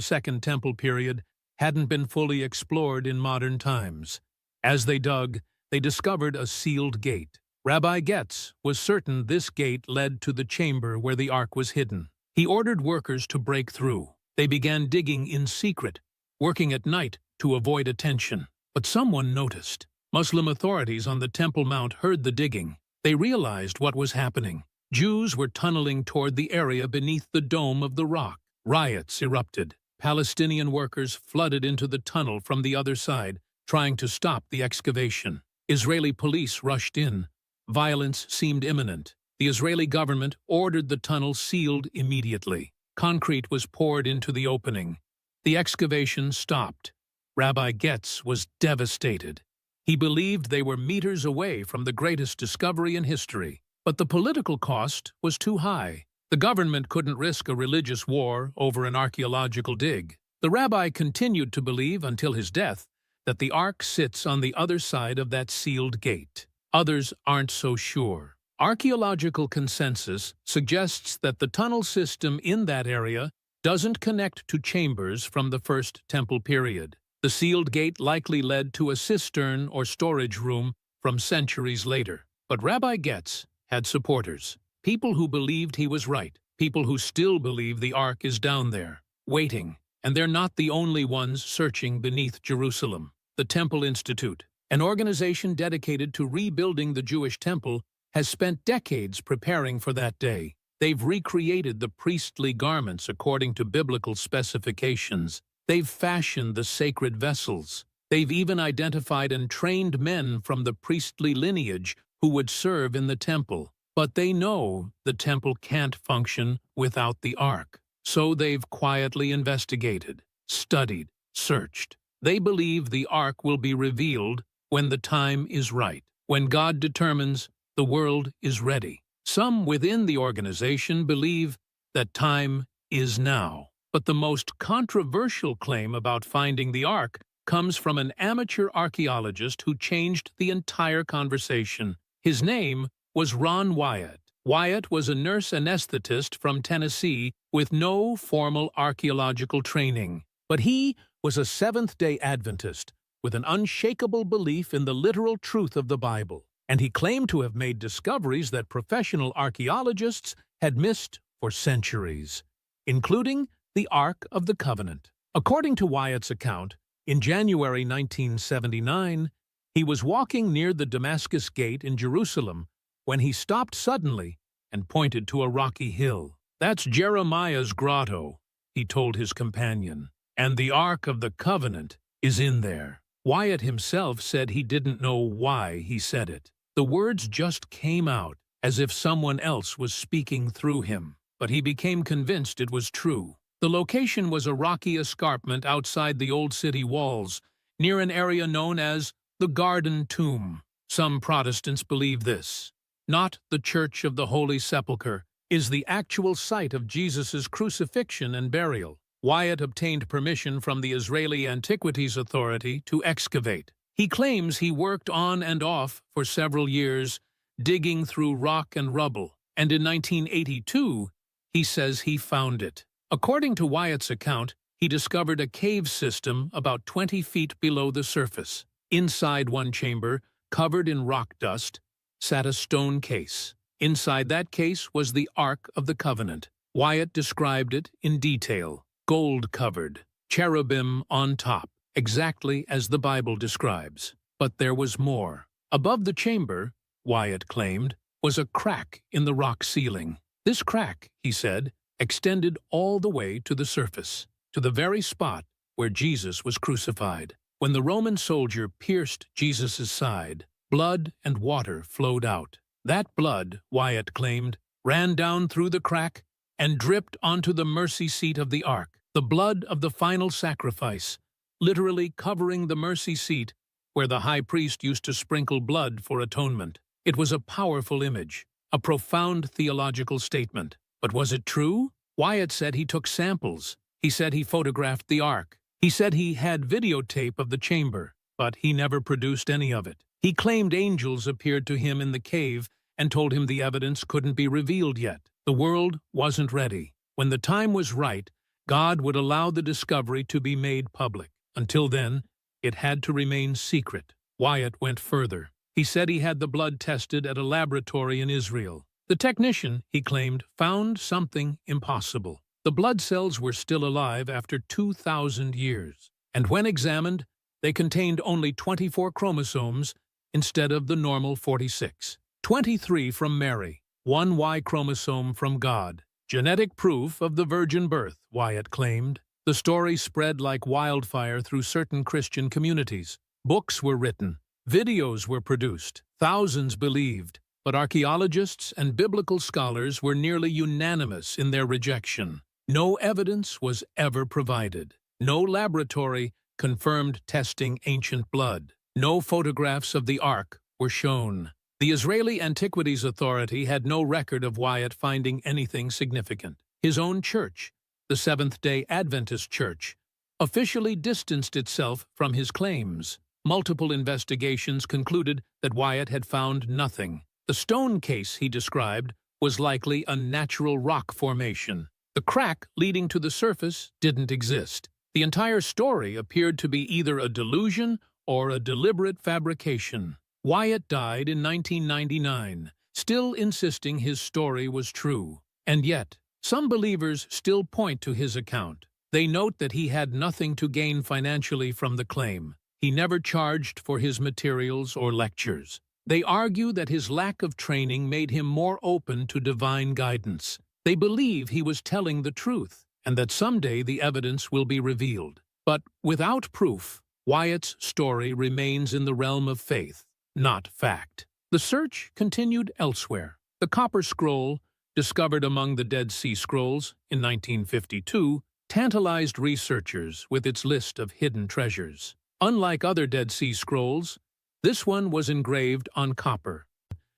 S1: Second Temple period, hadn't been fully explored in modern times. As they dug, they discovered a sealed gate. Rabbi Getz was certain this gate led to the chamber where the Ark was hidden. He ordered workers to break through. They began digging in secret, working at night to avoid attention. But someone noticed. Muslim authorities on the Temple Mount heard the digging. They realized what was happening. Jews were tunneling toward the area beneath the dome of the rock. Riots erupted. Palestinian workers flooded into the tunnel from the other side, trying to stop the excavation. Israeli police rushed in. Violence seemed imminent. The Israeli government ordered the tunnel sealed immediately. Concrete was poured into the opening. The excavation stopped. Rabbi Getz was devastated. He believed they were meters away from the greatest discovery in history. But the political cost was too high. The government couldn't risk a religious war over an archaeological dig. The rabbi continued to believe until his death that the Ark sits on the other side of that sealed gate. Others aren't so sure. Archaeological consensus suggests that the tunnel system in that area doesn't connect to chambers from the First Temple period. The sealed gate likely led to a cistern or storage room from centuries later. But Rabbi Getz had supporters, people who believed he was right, people who still believe the Ark is down there, waiting, and they're not the only ones searching beneath Jerusalem. The Temple Institute, an organization dedicated to rebuilding the Jewish temple, has spent decades preparing for that day. They've recreated the priestly garments according to biblical specifications. They've fashioned the sacred vessels. They've even identified and trained men from the priestly lineage who would serve in the temple. But they know the temple can't function without the Ark. So they've quietly investigated, studied, searched. They believe the Ark will be revealed when the time is right, when God determines the world is ready. Some within the organization believe that time is now. But the most controversial claim about finding the Ark comes from an amateur archaeologist who changed the entire conversation. His name was Ron Wyatt. Wyatt was a nurse anesthetist from Tennessee with no formal archaeological training. But he was a Seventh-day Adventist with an unshakable belief in the literal truth of the Bible. And he claimed to have made discoveries that professional archaeologists had missed for centuries, including the Ark of the Covenant. According to Wyatt's account, in January 1979, he was walking near the Damascus Gate in Jerusalem when he stopped suddenly and pointed to a rocky hill. "That's Jeremiah's grotto," he told his companion, "and the Ark of the Covenant is in there." Wyatt himself said he didn't know why he said it. The words just came out, as if someone else was speaking through him. But he became convinced it was true. The location was a rocky escarpment outside the old city walls, near an area known as the Garden Tomb. Some Protestants believe this. Not the Church of the Holy Sepulchre is the actual site of Jesus' crucifixion and burial. Wyatt obtained permission from the Israeli Antiquities Authority to excavate. He claims he worked on and off for several years, digging through rock and rubble, and in 1982, he says he found it. According to Wyatt's account, he discovered a cave system about 20 feet below the surface. Inside one chamber, covered in rock dust, sat a stone case. Inside that case was the Ark of the Covenant. Wyatt described it in detail. Gold-covered, cherubim on top, exactly as the Bible describes. But there was more. Above the chamber, Wyatt claimed, was a crack in the rock ceiling. This crack, he said, extended all the way to the surface, to the very spot where Jesus was crucified. When the Roman soldier pierced Jesus' side, blood and water flowed out. That blood, Wyatt claimed, ran down through the crack and dripped onto the mercy seat of the Ark, the blood of the final sacrifice, literally covering the mercy seat where the high priest used to sprinkle blood for atonement. It was a powerful image, a profound theological statement. But was it true? Wyatt said he took samples. He said he photographed the Ark. He said he had videotape of the chamber, but he never produced any of it. He claimed angels appeared to him in the cave and told him the evidence couldn't be revealed yet. The world wasn't ready. When the time was right, God would allow the discovery to be made public. Until then, it had to remain secret. Wyatt went further. He said he had the blood tested at a laboratory in Israel. The technician, he claimed, found something impossible. The blood cells were still alive after 2,000 years, and when examined, they contained only 24 chromosomes instead of the normal 46. 23 from Mary, 1 Y chromosome from God. Genetic proof of the virgin birth, Wyatt claimed. The story spread like wildfire through certain Christian communities. Books were written. Videos were produced. Thousands believed. But archaeologists and biblical scholars were nearly unanimous in their rejection. No evidence was ever provided. No laboratory confirmed testing ancient blood. No photographs of the Ark were shown. The Israeli Antiquities Authority had no record of Wyatt finding anything significant. His own church, the Seventh-day Adventist Church, officially distanced itself from his claims. Multiple investigations concluded that Wyatt had found nothing. The stone case he described was likely a natural rock formation. The crack leading to the surface didn't exist. The entire story appeared to be either a delusion or a deliberate fabrication. Wyatt died in 1999, still insisting his story was true. And yet, some believers still point to his account. They note that he had nothing to gain financially from the claim. He never charged for his materials or lectures. They argue that his lack of training made him more open to divine guidance. They believe he was telling the truth, and that someday the evidence will be revealed. But without proof, Wyatt's story remains in the realm of faith, not fact. The search continued elsewhere. The Copper Scroll, discovered among the Dead Sea Scrolls in 1952, tantalized researchers with its list of hidden treasures. Unlike other Dead Sea Scrolls, this one was engraved on copper,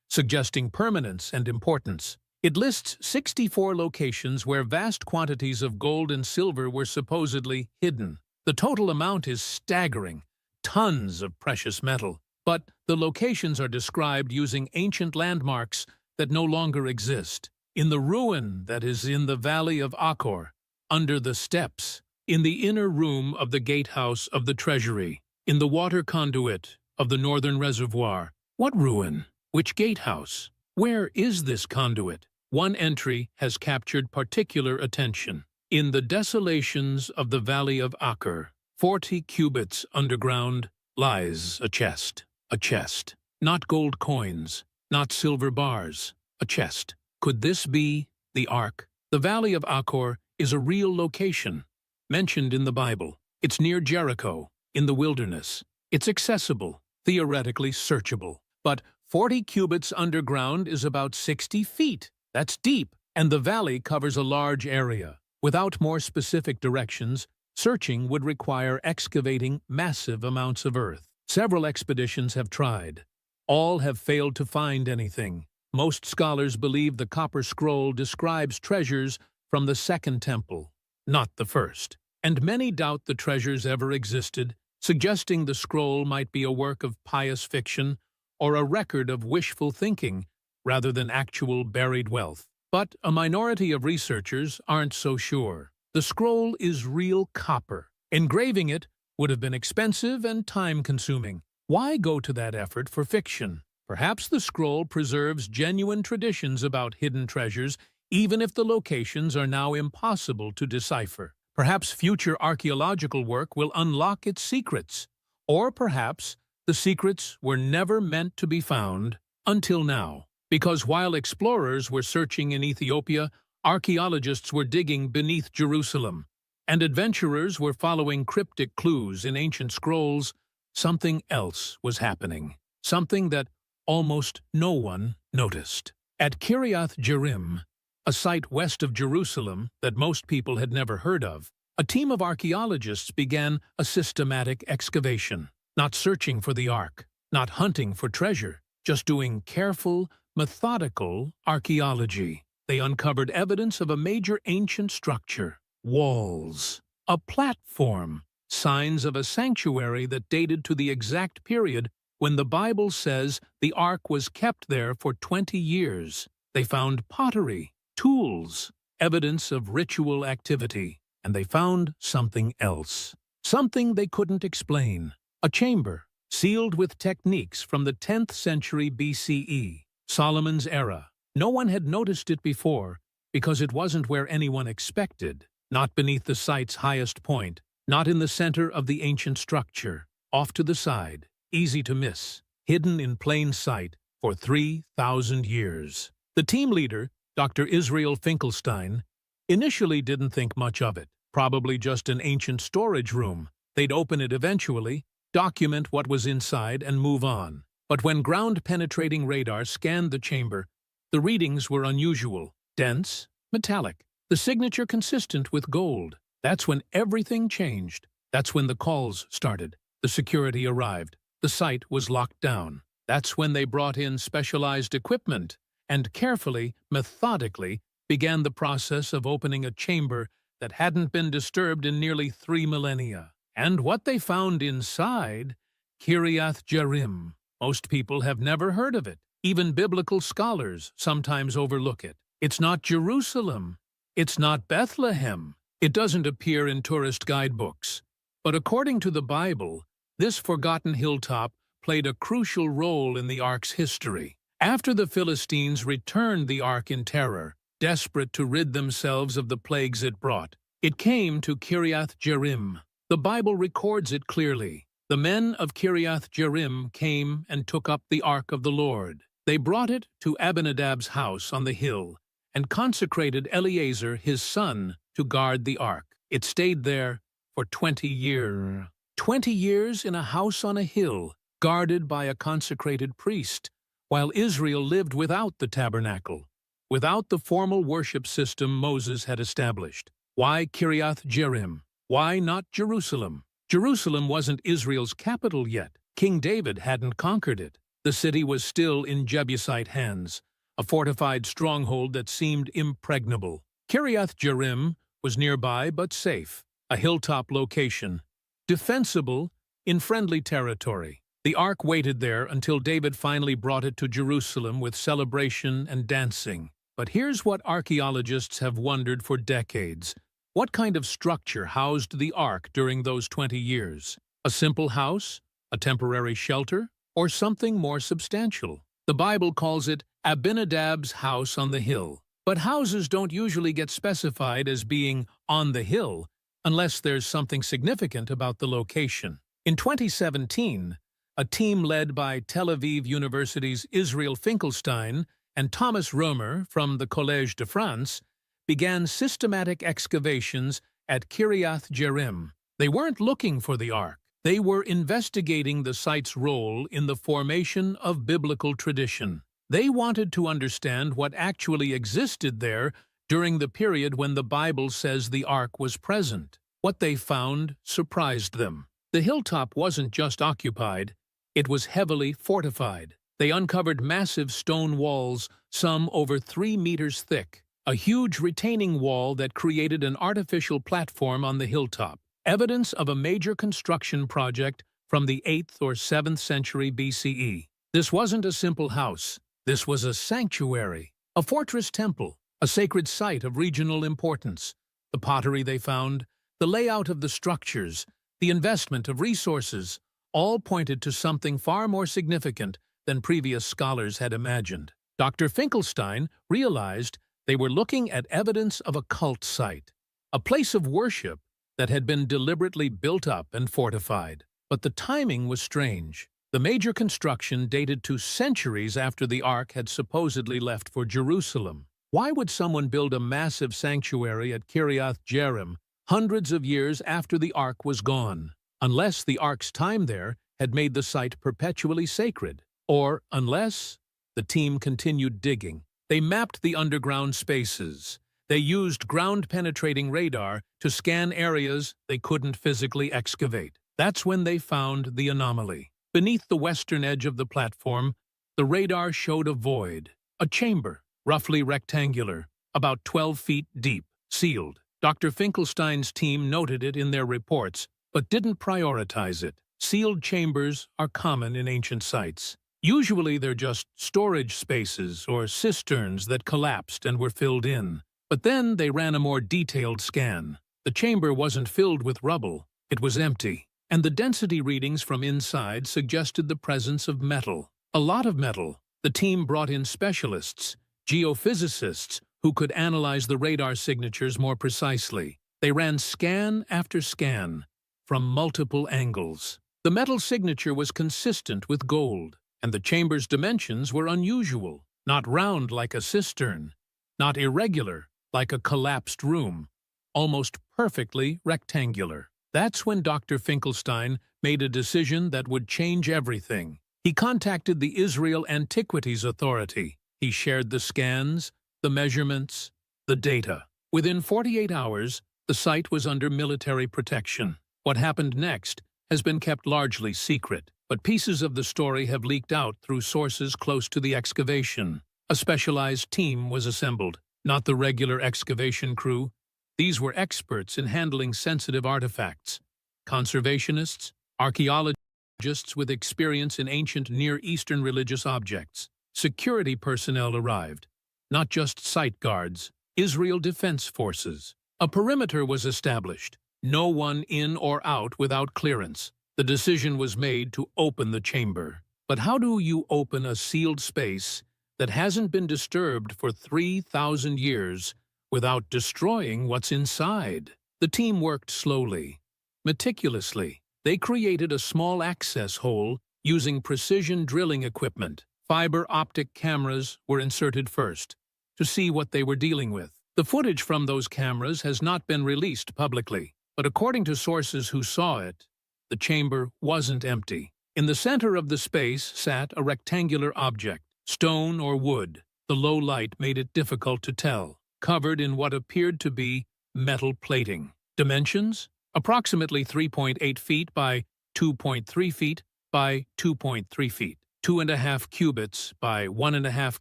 S1: suggesting permanence and importance. It lists 64 locations where vast quantities of gold and silver were supposedly hidden. The total amount is staggering, tons of precious metal. But the locations are described using ancient landmarks that no longer exist. In the ruin that is in the valley of Achor, under the steps, in the inner room of the gatehouse of the treasury, in the water conduit of the northern reservoir. What ruin? Which gatehouse? Where is this conduit? One entry has captured particular attention. In the desolations of the valley of Achor, 40 cubits underground, lies a chest. A chest. Not gold coins, not silver bars. A chest. Could this be the Ark? The valley of Achor is a real location, mentioned in the Bible. It's near Jericho, in the wilderness. It's accessible, theoretically searchable. But 40 cubits underground is about 60 feet. That's deep, and the valley covers a large area. Without more specific directions, searching would require excavating massive amounts of earth. Several expeditions have tried. All have failed to find anything. Most scholars believe the Copper Scroll describes treasures from the Second Temple, not the first. And many doubt the treasures ever existed, suggesting the scroll might be a work of pious fiction or a record of wishful thinking rather than actual buried wealth. But a minority of researchers aren't so sure. The scroll is real copper. Engraving it would have been expensive and time-consuming. Why go to that effort for fiction? Perhaps the scroll preserves genuine traditions about hidden treasures, even if the locations are now impossible to decipher. Perhaps future archaeological work will unlock its secrets. Or perhaps the secrets were never meant to be found until now. Because while explorers were searching in Ethiopia, archaeologists were digging beneath Jerusalem, and adventurers were following cryptic clues in ancient scrolls, something else was happening. Something that almost no one noticed. At Kiriath Jearim, a site west of Jerusalem that most people had never heard of, a team of archaeologists began a systematic excavation. Not searching for the Ark, not hunting for treasure, just doing careful, methodical archaeology. They uncovered evidence of a major ancient structure. Walls, a platform, signs of a sanctuary that dated to the exact period when the Bible says the ark was kept there for 20 years. They found pottery, tools, evidence of ritual activity, and they found something else. Something they couldn't explain. A chamber, sealed with techniques from the 10th century BCE, Solomon's era. No one had noticed it before, because it wasn't where anyone expected. Not beneath the site's highest point, not in the center of the ancient structure. Off to the side, easy to miss, hidden in plain sight for 3,000 years. The team leader, Dr. Israel Finkelstein, initially didn't think much of it. Probably just an ancient storage room. They'd open it eventually, document what was inside, and move on. But when ground-penetrating radar scanned the chamber, the readings were unusual, dense, metallic, the signature consistent with gold. That's when everything changed. That's when the calls started. The security arrived. The site was locked down. That's when they brought in specialized equipment and carefully, methodically, began the process of opening a chamber that hadn't been disturbed in nearly 3 millennia. And what they found inside, Kiriath Jearim. Most people have never heard of it. Even biblical scholars sometimes overlook it. It's not Jerusalem. It's not Bethlehem. It doesn't appear in tourist guidebooks. But according to the Bible, this forgotten hilltop played a crucial role in the ark's history. After the Philistines returned the ark in terror, desperate to rid themselves of the plagues it brought, it came to Kiriath Jearim. The Bible records it clearly. The men of Kiriath Jearim came and took up the ark of the Lord. They brought it to Abinadab's house on the hill and consecrated Eleazar, his son, to guard the ark. It stayed there for 20 years. 20 years in a house on a hill, guarded by a consecrated priest, while Israel lived without the tabernacle, without the formal worship system Moses had established. Why Kiriath Jearim? Why not Jerusalem? Jerusalem wasn't Israel's capital yet. King David hadn't conquered it. The city was still in Jebusite hands, a fortified stronghold that seemed impregnable. Kiriath Jearim was nearby but safe, a hilltop location, defensible in friendly territory. The ark waited there until David finally brought it to Jerusalem with celebration and dancing. But here's what archaeologists have wondered for decades. What kind of structure housed the ark during those 20 years? A simple house? A temporary shelter? Or something more substantial? The Bible calls it Abinadab's house on the hill. But houses don't usually get specified as being on the hill unless there's something significant about the location. In 2017, a team led by Tel Aviv University's Israel Finkelstein and Thomas Romer from the Collège de France began systematic excavations at Kiriath Jearim. They weren't looking for the ark. They were investigating the site's role in the formation of biblical tradition. They wanted to understand what actually existed there during the period when the Bible says the ark was present. What they found surprised them. The hilltop wasn't just occupied, it was heavily fortified. They uncovered massive stone walls, some over 3 meters thick, a huge retaining wall that created an artificial platform on the hilltop, evidence of a major construction project from the 8th or 7th century BCE. This wasn't a simple house. This was a sanctuary, a fortress temple, a sacred site of regional importance. The pottery they found, the layout of the structures, the investment of resources, all pointed to something far more significant than previous scholars had imagined. Dr. Finkelstein realized they were looking at evidence of a cult site, a place of worship that had been deliberately built up and fortified. But the timing was strange. The major construction dated to centuries after the ark had supposedly left for Jerusalem. Why would someone build a massive sanctuary at Kiriath Jearim hundreds of years after the ark was gone? Unless the ark's time there had made the site perpetually sacred. Or unless the team continued digging. They mapped the underground spaces. They used ground-penetrating radar to scan areas they couldn't physically excavate. That's when they found the anomaly. Beneath the western edge of the platform, the radar showed a void, a chamber, roughly rectangular, about 12 feet deep, sealed. Dr. Finkelstein's team noted it in their reports, but didn't prioritize it. Sealed chambers are common in ancient sites. Usually they're just storage spaces or cisterns that collapsed and were filled in. But then they ran a more detailed scan. The chamber wasn't filled with rubble, it was empty. And the density readings from inside suggested the presence of metal. A lot of metal. The team brought in specialists, geophysicists, who could analyze the radar signatures more precisely. They ran scan after scan, from multiple angles. The metal signature was consistent with gold, and the chamber's dimensions were unusual, not round like a cistern, not irregular like a collapsed room, almost perfectly rectangular. That's when Dr. Finkelstein made a decision that would change everything. He contacted the Israel Antiquities Authority. He shared the scans, the measurements, the data. Within 48 hours, the site was under military protection. What happened next has been kept largely secret, but pieces of the story have leaked out through sources close to the excavation. A specialized team was assembled, not the regular excavation crew. These were experts in handling sensitive artifacts, conservationists, archaeologists with experience in ancient Near Eastern religious objects. Security personnel arrived, not just site guards, Israel Defense Forces. A perimeter was established, no one in or out without clearance. The decision was made to open the chamber. But how do you open a sealed space that hasn't been disturbed for 3,000 years without destroying what's inside? The team worked slowly, meticulously. They created a small access hole using precision drilling equipment. Fiber optic cameras were inserted first to see what they were dealing with. The footage from those cameras has not been released publicly, but according to sources who saw it, the chamber wasn't empty. In the center of the space sat a rectangular object, stone or wood. The low light made it difficult to tell, covered in what appeared to be metal plating. Dimensions? Approximately 3.8 feet by 2.3 feet by 2.3 feet. 2.5 cubits by 1.5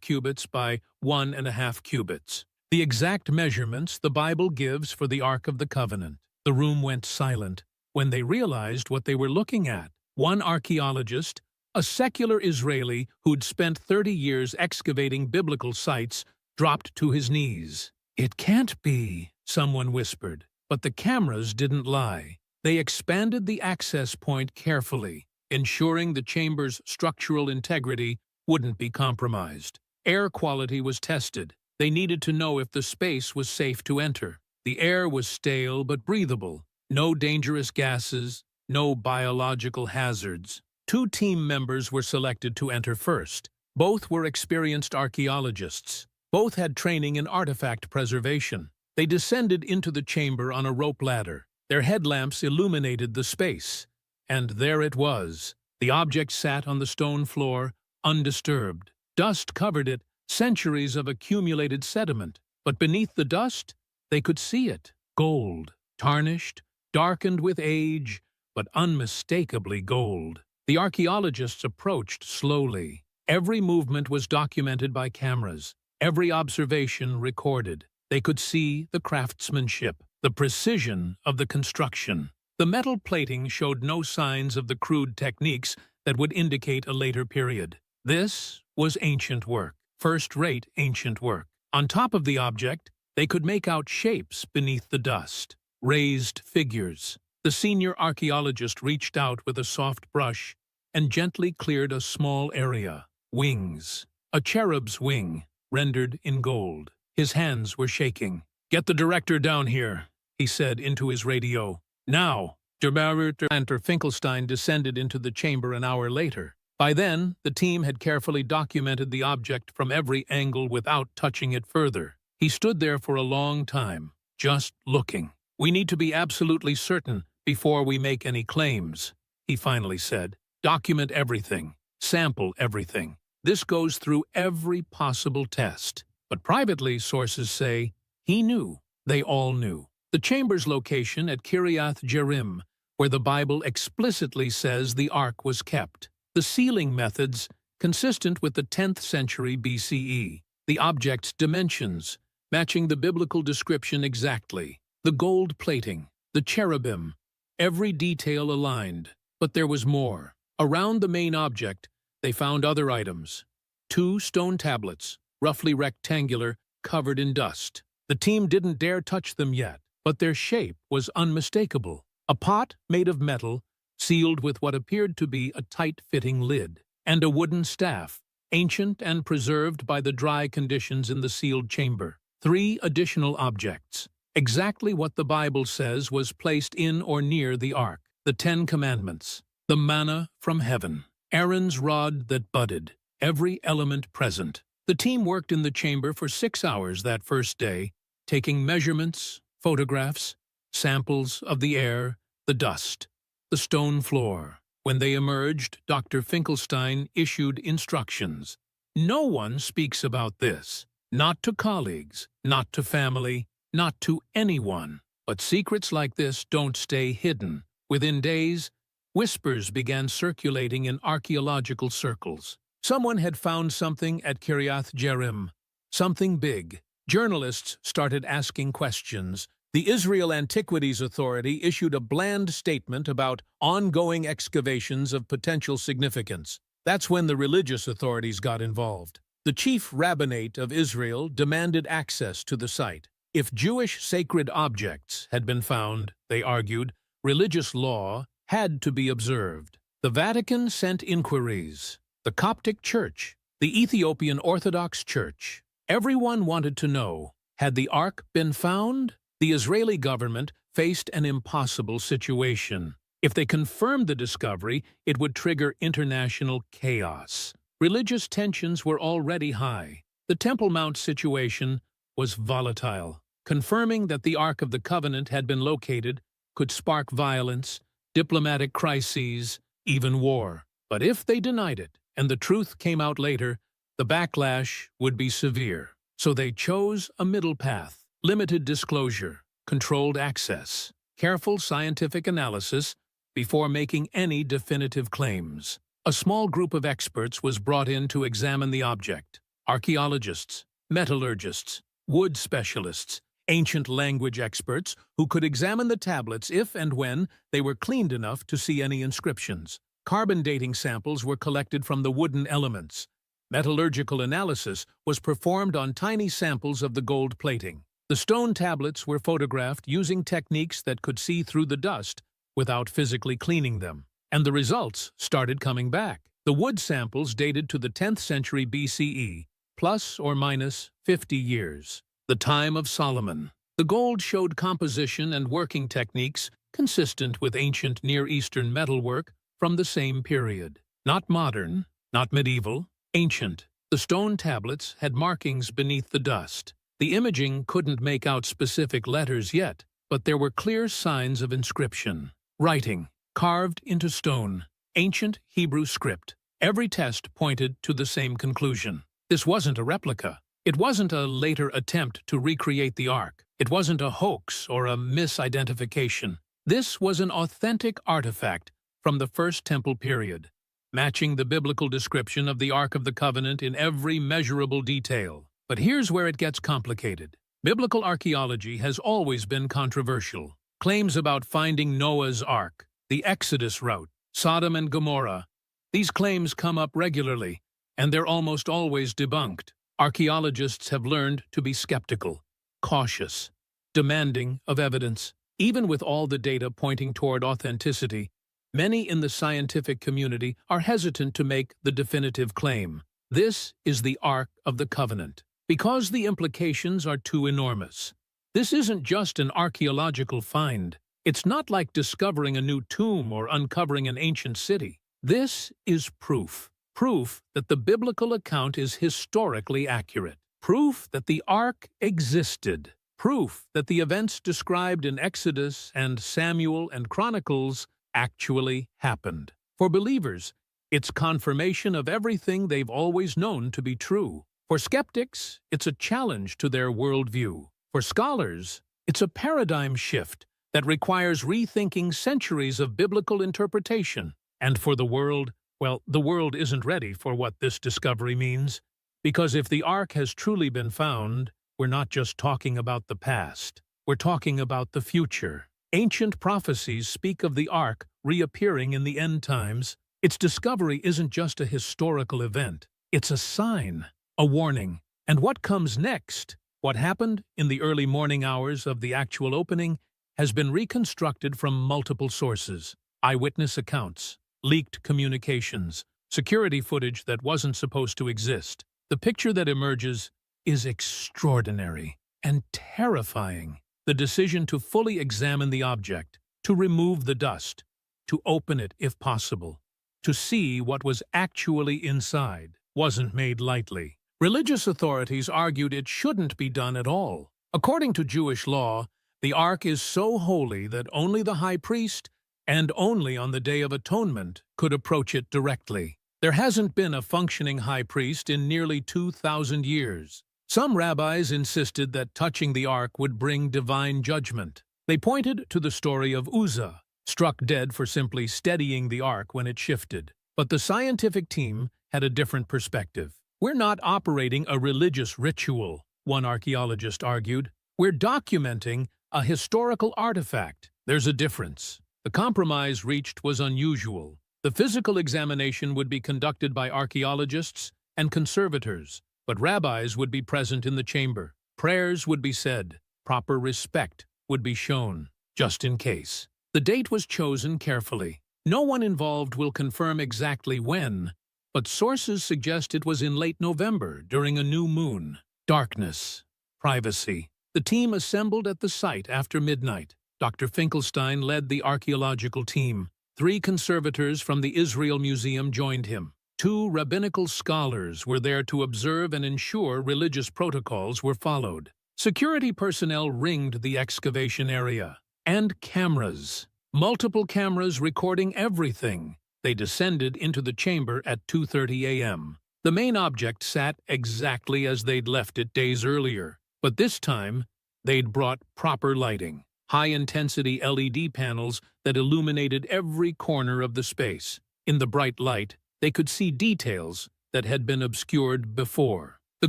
S1: cubits by 1.5 cubits. The exact measurements the Bible gives for the Ark of the Covenant. The room went silent when they realized what they were looking at. One archaeologist, a secular Israeli who'd spent 30 years excavating biblical sites, dropped to his knees. "It can't be," someone whispered. But the cameras didn't lie. They expanded the access point carefully, ensuring the chamber's structural integrity wouldn't be compromised. Air quality was tested. They needed to know if the space was safe to enter. The air was stale but breathable. No dangerous gases, no biological hazards. 2 team members were selected to enter first. Both were experienced archaeologists. Both had training in artifact preservation. They descended into the chamber on a rope ladder. Their headlamps illuminated the space. And there it was. The object sat on the stone floor, undisturbed. Dust covered it, centuries of accumulated sediment. But beneath the dust, they could see it. Gold, tarnished, darkened with age, but unmistakably gold. The archaeologists approached slowly. Every movement was documented by cameras, every observation recorded. They could see the craftsmanship, the precision of the construction. The metal plating showed no signs of the crude techniques that would indicate a later period. This was ancient work, first-rate ancient work. On top of the object, they could make out shapes beneath the dust, raised figures. The senior archaeologist reached out with a soft brush and gently cleared a small area. Wings. A cherub's wing, rendered in gold. His hands were shaking. "Get the director down here," he said into his radio. "Now." Dr. Finkelstein descended into the chamber an hour later. By then, the team had carefully documented the object from every angle without touching it further. He stood there for a long time, just looking. "We need to be absolutely certain before we make any claims," he finally said. "Document everything. Sample everything. This goes through every possible test." But privately, sources say, he knew. They all knew. The chamber's location at Kiriath Jearim, where the Bible explicitly says the ark was kept. The sealing methods, consistent with the 10th century BCE. The object's dimensions, matching the biblical description exactly. The gold plating, the cherubim, every detail aligned. But there was more. Around the main object, they found other items. 2 stone tablets, roughly rectangular, covered in dust. The team didn't dare touch them yet, but their shape was unmistakable. A pot made of metal, sealed with what appeared to be a tight-fitting lid, and a wooden staff, ancient and preserved by the dry conditions in the sealed chamber. 3 additional objects, exactly what the Bible says was placed in or near the ark. The 10 Commandments, the manna from heaven, Aaron's rod that budded, every element present. The team worked in the chamber for 6 hours that first day, taking measurements, photographs, samples of the air, the dust, the stone floor. When they emerged, Dr. Finkelstein issued instructions. No one speaks about this. Not to colleagues, not to family, not to anyone. But secrets like this don't stay hidden. Within days, whispers began circulating in archaeological circles. Someone had found something at Kiriath Jearim, something big. Journalists started asking questions. The Israel Antiquities Authority issued a bland statement about ongoing excavations of potential significance. That's when the religious authorities got involved. The chief rabbinate of Israel demanded access to the site. If Jewish sacred objects had been found, they argued, religious law had to be observed. The Vatican sent inquiries. The Coptic Church, the Ethiopian Orthodox Church. Everyone wanted to know, had the ark been found? The Israeli government faced an impossible situation. If they confirmed the discovery, it would trigger international chaos. Religious tensions were already high. The Temple Mount situation was volatile. Confirming that the Ark of the Covenant had been located could spark violence, diplomatic crises, even war. But if they denied it, and the truth came out later, the backlash would be severe. So they chose a middle path: limited disclosure, controlled access, careful scientific analysis before making any definitive claims. A small group of experts was brought in to examine the object: archaeologists, metallurgists, wood specialists, ancient language experts who could examine the tablets if and when they were cleaned enough to see any inscriptions. Carbon dating samples were collected from the wooden elements. Metallurgical analysis was performed on tiny samples of the gold plating. The stone tablets were photographed using techniques that could see through the dust without physically cleaning them. And the results started coming back. The wood samples dated to the 10th century BCE, plus or minus 50 years. The time of Solomon. The gold showed composition and working techniques consistent with ancient Near Eastern metalwork from the same period. Not modern, not medieval, ancient. The stone tablets had markings beneath the dust. The imaging couldn't make out specific letters yet, but there were clear signs of inscription. Writing, carved into stone, ancient Hebrew script. Every test pointed to the same conclusion. This wasn't a replica. It wasn't a later attempt to recreate the Ark. It wasn't a hoax or a misidentification. This was an authentic artifact from the First Temple period, matching the biblical description of the Ark of the Covenant in every measurable detail. But here's where it gets complicated. Biblical archaeology has always been controversial. Claims about finding Noah's Ark, the Exodus route, Sodom and Gomorrah. These claims come up regularly, and they're almost always debunked. Archaeologists have learned to be skeptical, cautious, demanding of evidence. Even with all the data pointing toward authenticity, many in the scientific community are hesitant to make the definitive claim. This is the Ark of the Covenant, because the implications are too enormous. This isn't just an archaeological find. It's not like discovering a new tomb or uncovering an ancient city. This is proof. Proof that the biblical account is historically accurate. Proof that the Ark existed. Proof that the events described in Exodus and Samuel and Chronicles actually happened. For believers, it's confirmation of everything they've always known to be true. For skeptics, it's a challenge to their worldview. For scholars, it's a paradigm shift that requires rethinking centuries of biblical interpretation. And for the world, well, the world isn't ready for what this discovery means. Because if the Ark has truly been found, we're not just talking about the past. We're talking about the future. Ancient prophecies speak of the Ark reappearing in the end times. Its discovery isn't just a historical event. It's a sign, a warning. And what comes next, what happened in the early morning hours of the actual opening, has been reconstructed from multiple sources: eyewitness accounts, leaked communications, security footage that wasn't supposed to exist. The picture that emerges is extraordinary and terrifying. The decision to fully examine the object, to remove the dust, to open it if possible, to see what was actually inside, wasn't made lightly. Religious authorities argued it shouldn't be done at all. According to Jewish law, the Ark is so holy that only the high priest, and only on the Day of Atonement, could approach it directly. There hasn't been a functioning high priest in nearly 2,000 years. Some rabbis insisted that touching the Ark would bring divine judgment. They pointed to the story of Uzzah, struck dead for simply steadying the Ark when it shifted. But the scientific team had a different perspective. "We're not operating a religious ritual," one archaeologist argued. "We're documenting a historical artifact." There's a difference. The compromise reached was unusual. The physical examination would be conducted by archaeologists and conservators, but rabbis would be present in the chamber. Prayers would be said. Proper respect would be shown, just in case. The date was chosen carefully. No one involved will confirm exactly when, but sources suggest it was in late November during a new moon. Darkness. Privacy. The team assembled at the site after midnight. Dr. Finkelstein led the archaeological team. 3 conservators from the Israel Museum joined him. 2 rabbinical scholars were there to observe and ensure religious protocols were followed. Security personnel ringed the excavation area. And cameras. Multiple cameras recording everything. They descended into the chamber at 2:30 a.m. The main object sat exactly as they'd left it days earlier, but this time they'd brought proper lighting. High-intensity LED panels that illuminated every corner of the space. In the bright light, they could see details that had been obscured before. The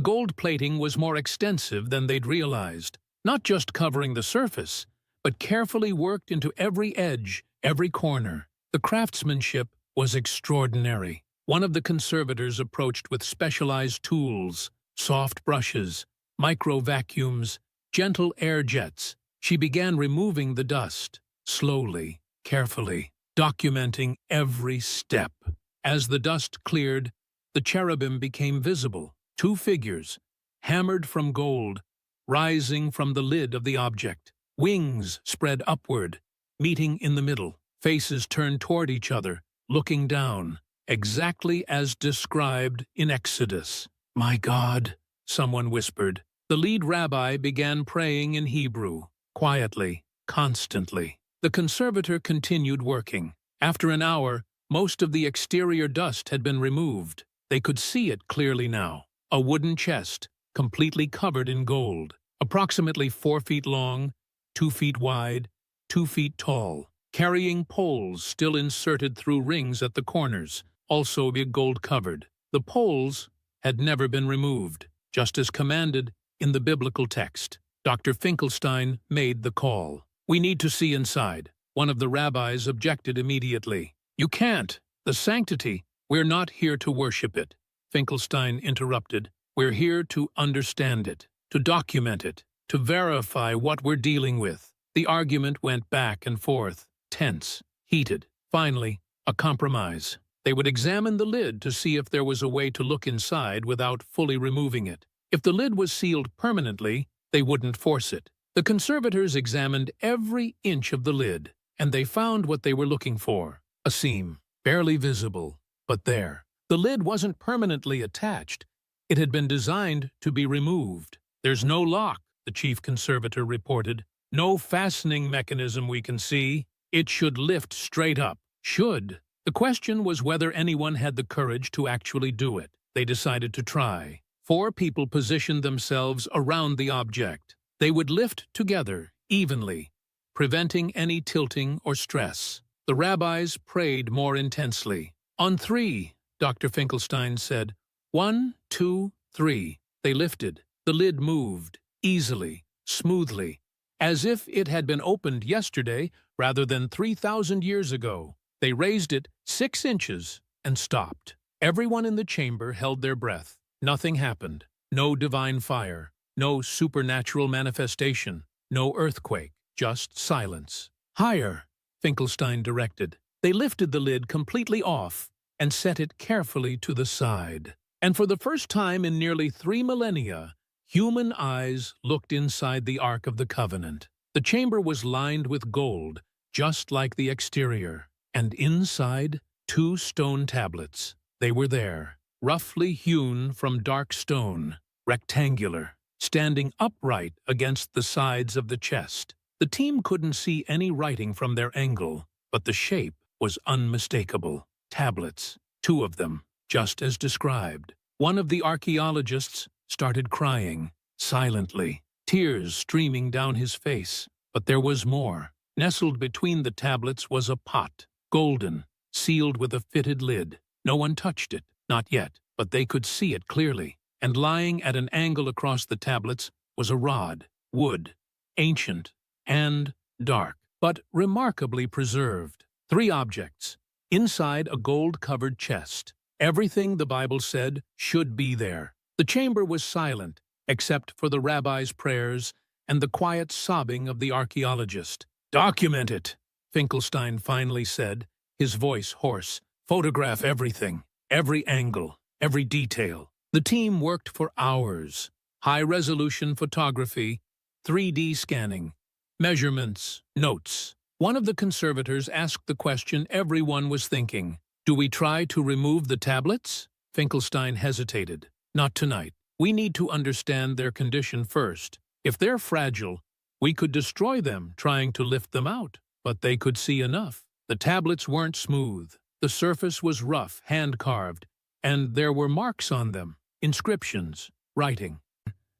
S1: gold plating was more extensive than they'd realized, not just covering the surface, but carefully worked into every edge, every corner. The craftsmanship was extraordinary. One of the conservators approached with specialized tools, soft brushes, micro-vacuums, gentle air jets. She began removing the dust, slowly, carefully, documenting every step. As the dust cleared, the cherubim became visible. 2 figures, hammered from gold, rising from the lid of the object. Wings spread upward, meeting in the middle. Faces turned toward each other, looking down, exactly as described in Exodus. "My God," someone whispered. The lead rabbi began praying in Hebrew, quietly, constantly. The conservator continued working. After an hour, most of the exterior dust had been removed. They could see it clearly now. A wooden chest, completely covered in gold, approximately 4 feet long, 2 feet wide, 2 feet tall, carrying poles still inserted through rings at the corners, also gold-covered. The poles had never been removed, just as commanded in the biblical text. Dr. Finkelstein made the call. "We need to see inside." One of the rabbis objected immediately. "You can't. The sanctity. We're not here to worship it." Finkelstein interrupted. "We're here to understand it, to document it, to verify what we're dealing with." The argument went back and forth, tense, heated. Finally, a compromise. They would examine the lid to see if there was a way to look inside without fully removing it. If the lid was sealed permanently, they wouldn't force it. The conservators examined every inch of the lid, and they found what they were looking for: a seam, barely visible, but there. The lid wasn't permanently attached. It had been designed to be removed. "There's no lock," the chief conservator reported. "No fastening mechanism we can see. It should lift straight up." Should. The question was whether anyone had the courage to actually do it. They decided to try. 4 people positioned themselves around the object. They would lift together, evenly, preventing any tilting or stress. The rabbis prayed more intensely. "On 3, Dr. Finkelstein said. 1, 2, 3. They lifted. The lid moved, easily, smoothly, as if it had been opened yesterday rather than 3,000 years ago. They raised it 6 inches and stopped. Everyone in the chamber held their breath. Nothing happened. No divine fire, no supernatural manifestation, no earthquake, just silence. "Higher," Finkelstein directed. They lifted the lid completely off and set it carefully to the side. And for the first time in nearly 3 millennia, human eyes looked inside the Ark of the Covenant. The chamber was lined with gold, just like the exterior, and inside, 2 stone tablets. They were there, roughly hewn from dark stone, rectangular, standing upright against the sides of the chest. The team couldn't see any writing from their angle, but the shape was unmistakable. Tablets, 2 of them, just as described. One of the archaeologists started crying, silently, tears streaming down his face. But there was more. Nestled between the tablets was a pot, golden, sealed with a fitted lid. No one touched it, not yet, but they could see it clearly. And lying at an angle across the tablets was a rod, wood, ancient and dark, but remarkably preserved. 3 objects. Inside a gold-covered chest. Everything the Bible said should be there. The chamber was silent, except for the rabbi's prayers and the quiet sobbing of the archaeologist. "Document it," Finkelstein finally said, his voice hoarse. "Photograph everything, every angle, every detail." The team worked for hours. High-resolution photography, 3D scanning, measurements, notes. One of the conservators asked the question everyone was thinking. "Do we try to remove the tablets?" Finkelstein hesitated. "Not tonight. We need to understand their condition first. If they're fragile, we could destroy them trying to lift them out." But they could see enough. The tablets weren't smooth. The surface was rough, hand-carved, and there were marks on them, inscriptions, writing.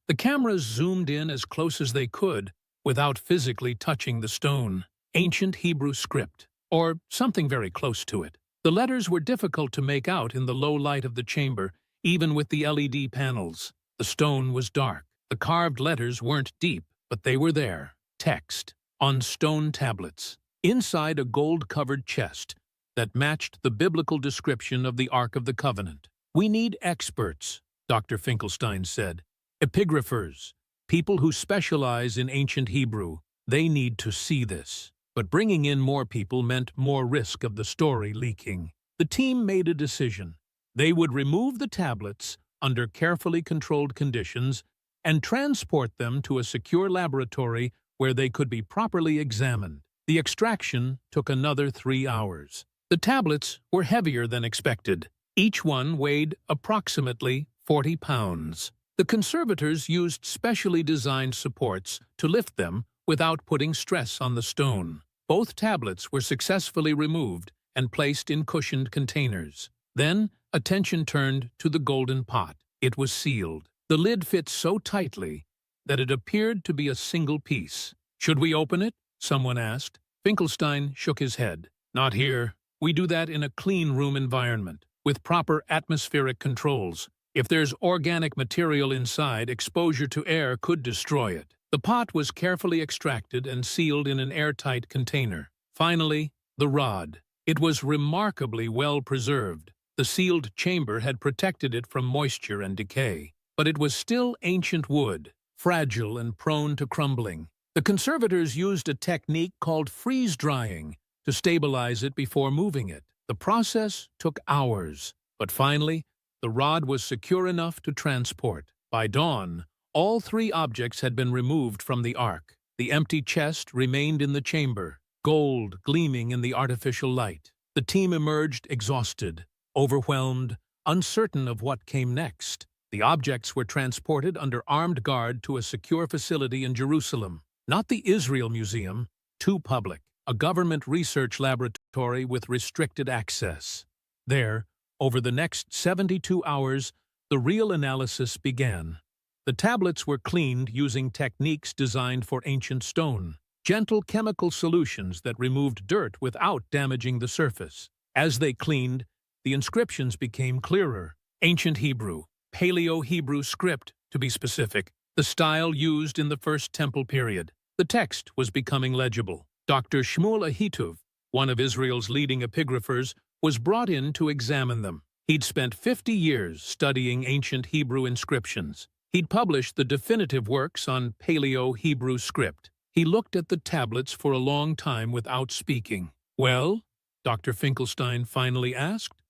S1: The cameras zoomed in as close as they could without physically touching the stone. Ancient Hebrew script, or something very close to it. The letters were difficult to make out in the low light of the chamber, even with the LED panels. The stone was dark. The carved letters weren't deep, but they were there. Text, on stone tablets. Inside a gold-covered chest that matched the biblical description of the Ark of the Covenant. "We need experts," Dr. Finkelstein said. "Epigraphers, people who specialize in ancient Hebrew. They need to see this." But bringing in more people meant more risk of the story leaking. The team made a decision. They would remove the tablets under carefully controlled conditions and transport them to a secure laboratory where they could be properly examined. The extraction took another 3 hours. The tablets were heavier than expected. Each one weighed approximately 40 pounds. The conservators used specially designed supports to lift them without putting stress on the stone. Both tablets were successfully removed and placed in cushioned containers. Then, attention turned to the golden pot. It was sealed. The lid fit so tightly that it appeared to be a single piece. "Should we open it?" someone asked. Finkelstein shook his head. "Not here. We do that in a clean room environment, with proper atmospheric controls. If there's organic material inside, exposure to air could destroy it." The pot was carefully extracted and sealed in an airtight container. Finally, the rod. It was remarkably well preserved. The sealed chamber had protected it from moisture and decay. But it was still ancient wood, fragile and prone to crumbling. The conservators used a technique called freeze-drying to stabilize it before moving it. The process took hours, but finally, the rod was secure enough to transport. By dawn, all 3 objects had been removed from the ark. The empty chest remained in the chamber, gold gleaming in the artificial light. The team emerged exhausted, overwhelmed, uncertain of what came next. The objects were transported under armed guard to a secure facility in Jerusalem. Not the Israel Museum, too public, a government research laboratory with restricted access. There, over the next 72 hours, the real analysis began. The tablets were cleaned using techniques designed for ancient stone, gentle chemical solutions that removed dirt without damaging the surface. As they cleaned, the inscriptions became clearer. Ancient Hebrew, Paleo-Hebrew script, to be specific, the style used in the First Temple period. The text was becoming legible. Dr. Shmuel Ahituv, one of Israel's leading epigraphers, was brought in to examine them. He'd spent 50 years studying ancient Hebrew inscriptions. He'd published the definitive works on Paleo-Hebrew script. He looked at the tablets for a long time without speaking. "Well?" Dr. Finkelstein finally asked.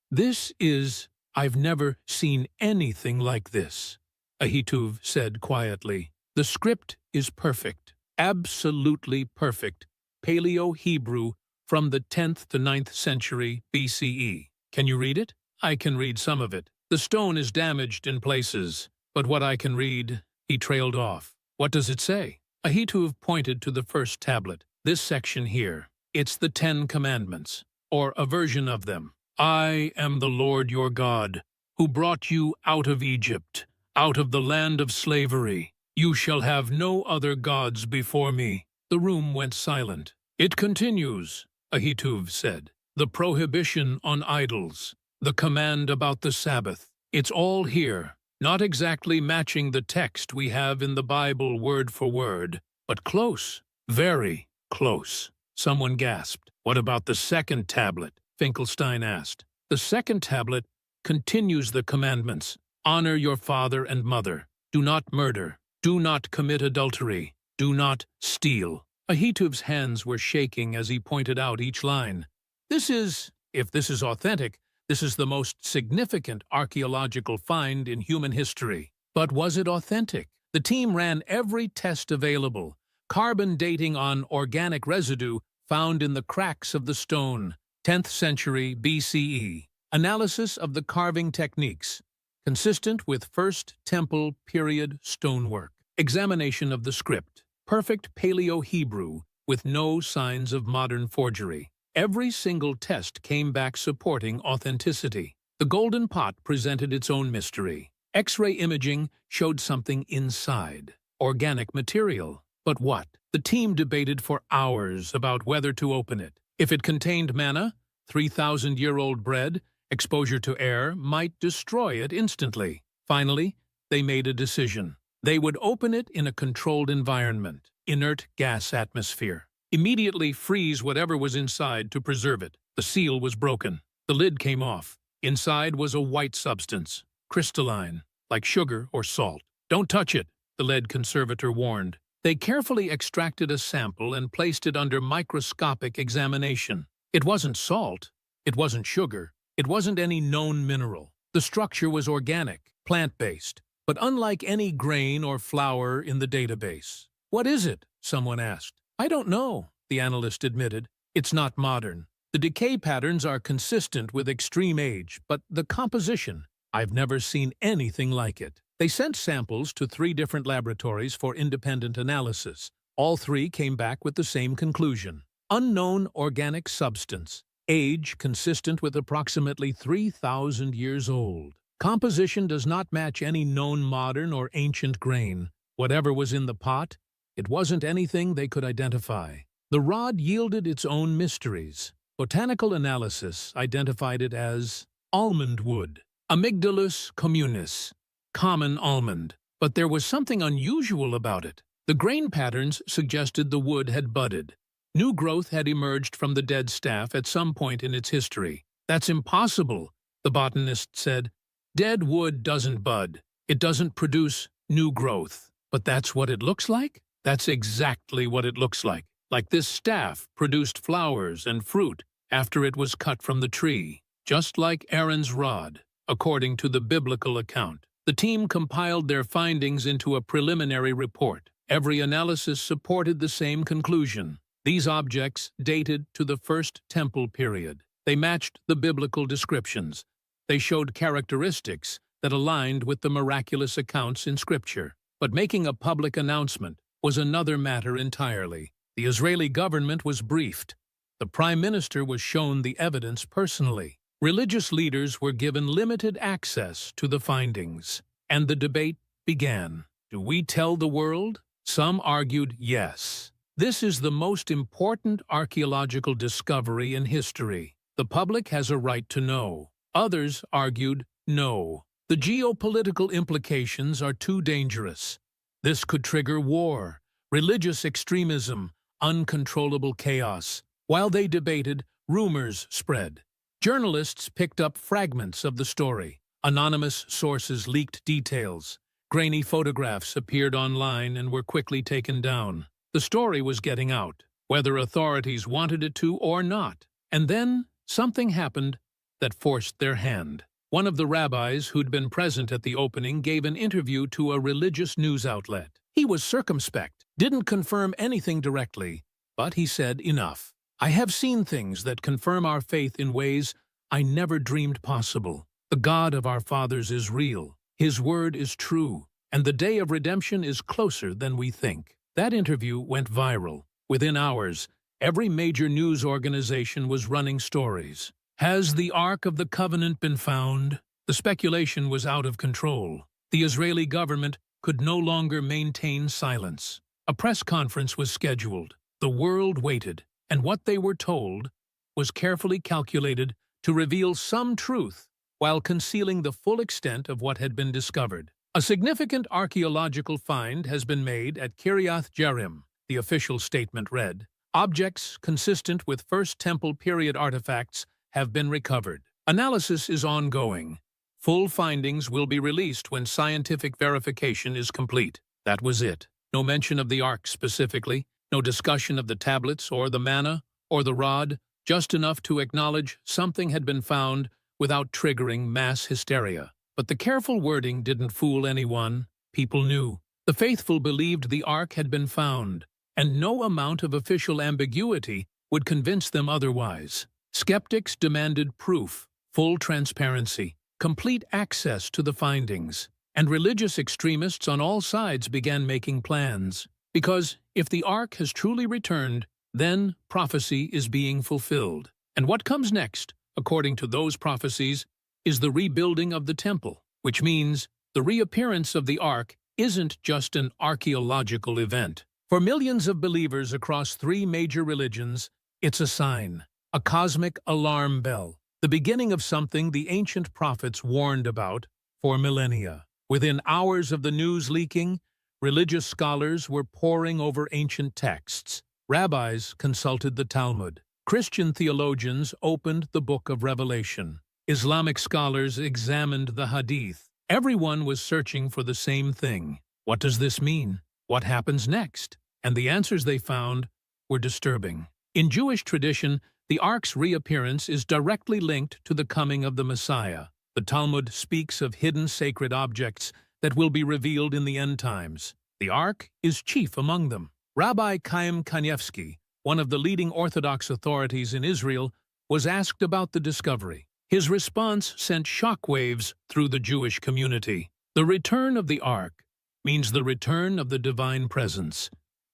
S1: "I've never seen anything like this," Ahituv said quietly. "The script is perfect, absolutely perfect. Paleo-Hebrew from the 10th to 9th century BCE. Can you read it?" "I can read some of it. The stone is damaged in places, but what I can read—" He trailed off. "What does it say?" Ahituv pointed to the first tablet. "This section here. It's the 10 Commandments, or a version of them. I am the Lord your God, who brought you out of Egypt, out of the land of slavery. You shall have no other gods before me." The room went silent. "It continues," Ahituv said. "The prohibition on idols, the command about the Sabbath. It's all here, not exactly matching the text we have in the Bible word for word, but close, very close." Someone gasped. "What about the second tablet?" Finkelstein asked. "The second tablet continues the commandments. Honor your father and mother. Do not murder. Do not commit adultery. Do not steal." Ahituv's hands were shaking as he pointed out each line. If this is authentic, this is the most significant archaeological find in human history. But was it authentic? The team ran every test available. Carbon dating on organic residue found in the cracks of the stone, 10th century BCE. Analysis of the carving techniques, consistent with First Temple period stonework. Examination of the script, perfect Paleo-Hebrew with no signs of modern forgery. Every single test came back supporting authenticity. The golden pot presented its own mystery. X-ray imaging showed something inside. Organic material. But what? The team debated for hours about whether to open it. If it contained manna, 3,000-year-old bread, exposure to air might destroy it instantly. Finally, they made a decision. They would open it in a controlled environment, inert gas atmosphere. Immediately freeze whatever was inside to preserve it. The seal was broken. The lid came off. Inside was a white substance, crystalline, like sugar or salt. "Don't touch it," the lead conservator warned. They carefully extracted a sample and placed it under microscopic examination. It wasn't salt. It wasn't sugar. It wasn't any known mineral. The structure was organic, plant-based, but unlike any grain or flour in the database. "What is it?" someone asked. "I don't know," the analyst admitted. "It's not modern. The decay patterns are consistent with extreme age, but the composition, I've never seen anything like it." They sent samples to 3 different laboratories for independent analysis. All 3 came back with the same conclusion. Unknown organic substance. Age consistent with approximately 3,000 years old. Composition does not match any known modern or ancient grain. Whatever was in the pot, it wasn't anything they could identify. The rod yielded its own mysteries. Botanical analysis identified it as almond wood, Amygdalus communis, common almond. But there was something unusual about it. The grain patterns suggested the wood had budded. New growth had emerged from the dead staff at some point in its history. "That's impossible," the botanist said. "Dead wood doesn't bud. It doesn't produce new growth." "But that's what it looks like?" "That's exactly what it looks like. Like this staff produced flowers and fruit after it was cut from the tree, just like Aaron's rod, according to the biblical account." The team compiled their findings into a preliminary report. Every analysis supported the same conclusion. These objects dated to the First Temple period. They matched the biblical descriptions. They showed characteristics that aligned with the miraculous accounts in Scripture. But making a public announcement was another matter entirely. The Israeli government was briefed. The Prime Minister was shown the evidence personally. Religious leaders were given limited access to the findings. And the debate began. Do we tell the world? Some argued yes. This is the most important archaeological discovery in history. The public has a right to know. Others argued no. The geopolitical implications are too dangerous. This could trigger war, religious extremism, uncontrollable chaos. While they debated, rumors spread. Journalists picked up fragments of the story. Anonymous sources leaked details. Grainy photographs appeared online and were quickly taken down. The story was getting out, whether authorities wanted it to or not. And then something happened that forced their hand. One of the rabbis who'd been present at the opening gave an interview to a religious news outlet. He was circumspect, didn't confirm anything directly, but he said enough. I have seen things that confirm our faith in ways I never dreamed possible. The God of our fathers is real. His word is true, and the day of redemption is closer than we think. That interview went viral. Within hours, every major news organization was running stories. Has the Ark of the Covenant been found? The speculation was out of control. The Israeli government could no longer maintain silence. A press conference was scheduled. The world waited, and what they were told was carefully calculated to reveal some truth while concealing the full extent of what had been discovered. A significant archaeological find has been made at Kiriath Jearim. The official statement read, "Objects consistent with First Temple period artifacts have been recovered. Analysis is ongoing. Full findings will be released when scientific verification is complete." That was it. No mention of the Ark specifically, no discussion of the tablets or the manna or the rod, just enough to acknowledge something had been found without triggering mass hysteria. But the careful wording didn't fool anyone. People knew. The faithful believed the Ark had been found, and no amount of official ambiguity would convince them otherwise. Skeptics demanded proof, full transparency, complete access to the findings, and religious extremists on all sides began making plans. Because if the Ark has truly returned, then prophecy is being fulfilled. And what comes next, according to those prophecies, is the rebuilding of the temple, which means the reappearance of the Ark isn't just an archaeological event. For millions of believers across three major religions, it's a sign, a cosmic alarm bell, the beginning of something the ancient prophets warned about for millennia. Within hours of the news leaking, religious scholars were poring over ancient texts. Rabbis consulted the Talmud. Christian theologians opened the Book of Revelation. Islamic scholars examined the Hadith. Everyone was searching for the same thing. What does this mean? What happens next? And the answers they found were disturbing. In Jewish tradition, the Ark's reappearance is directly linked to the coming of the Messiah. The Talmud speaks of hidden sacred objects that will be revealed in the end times. The Ark is chief among them. Rabbi Chaim Kanievsky, one of the leading Orthodox authorities in Israel, was asked about the discovery. His response sent shockwaves through the Jewish community. The return of the Ark means the return of the divine presence.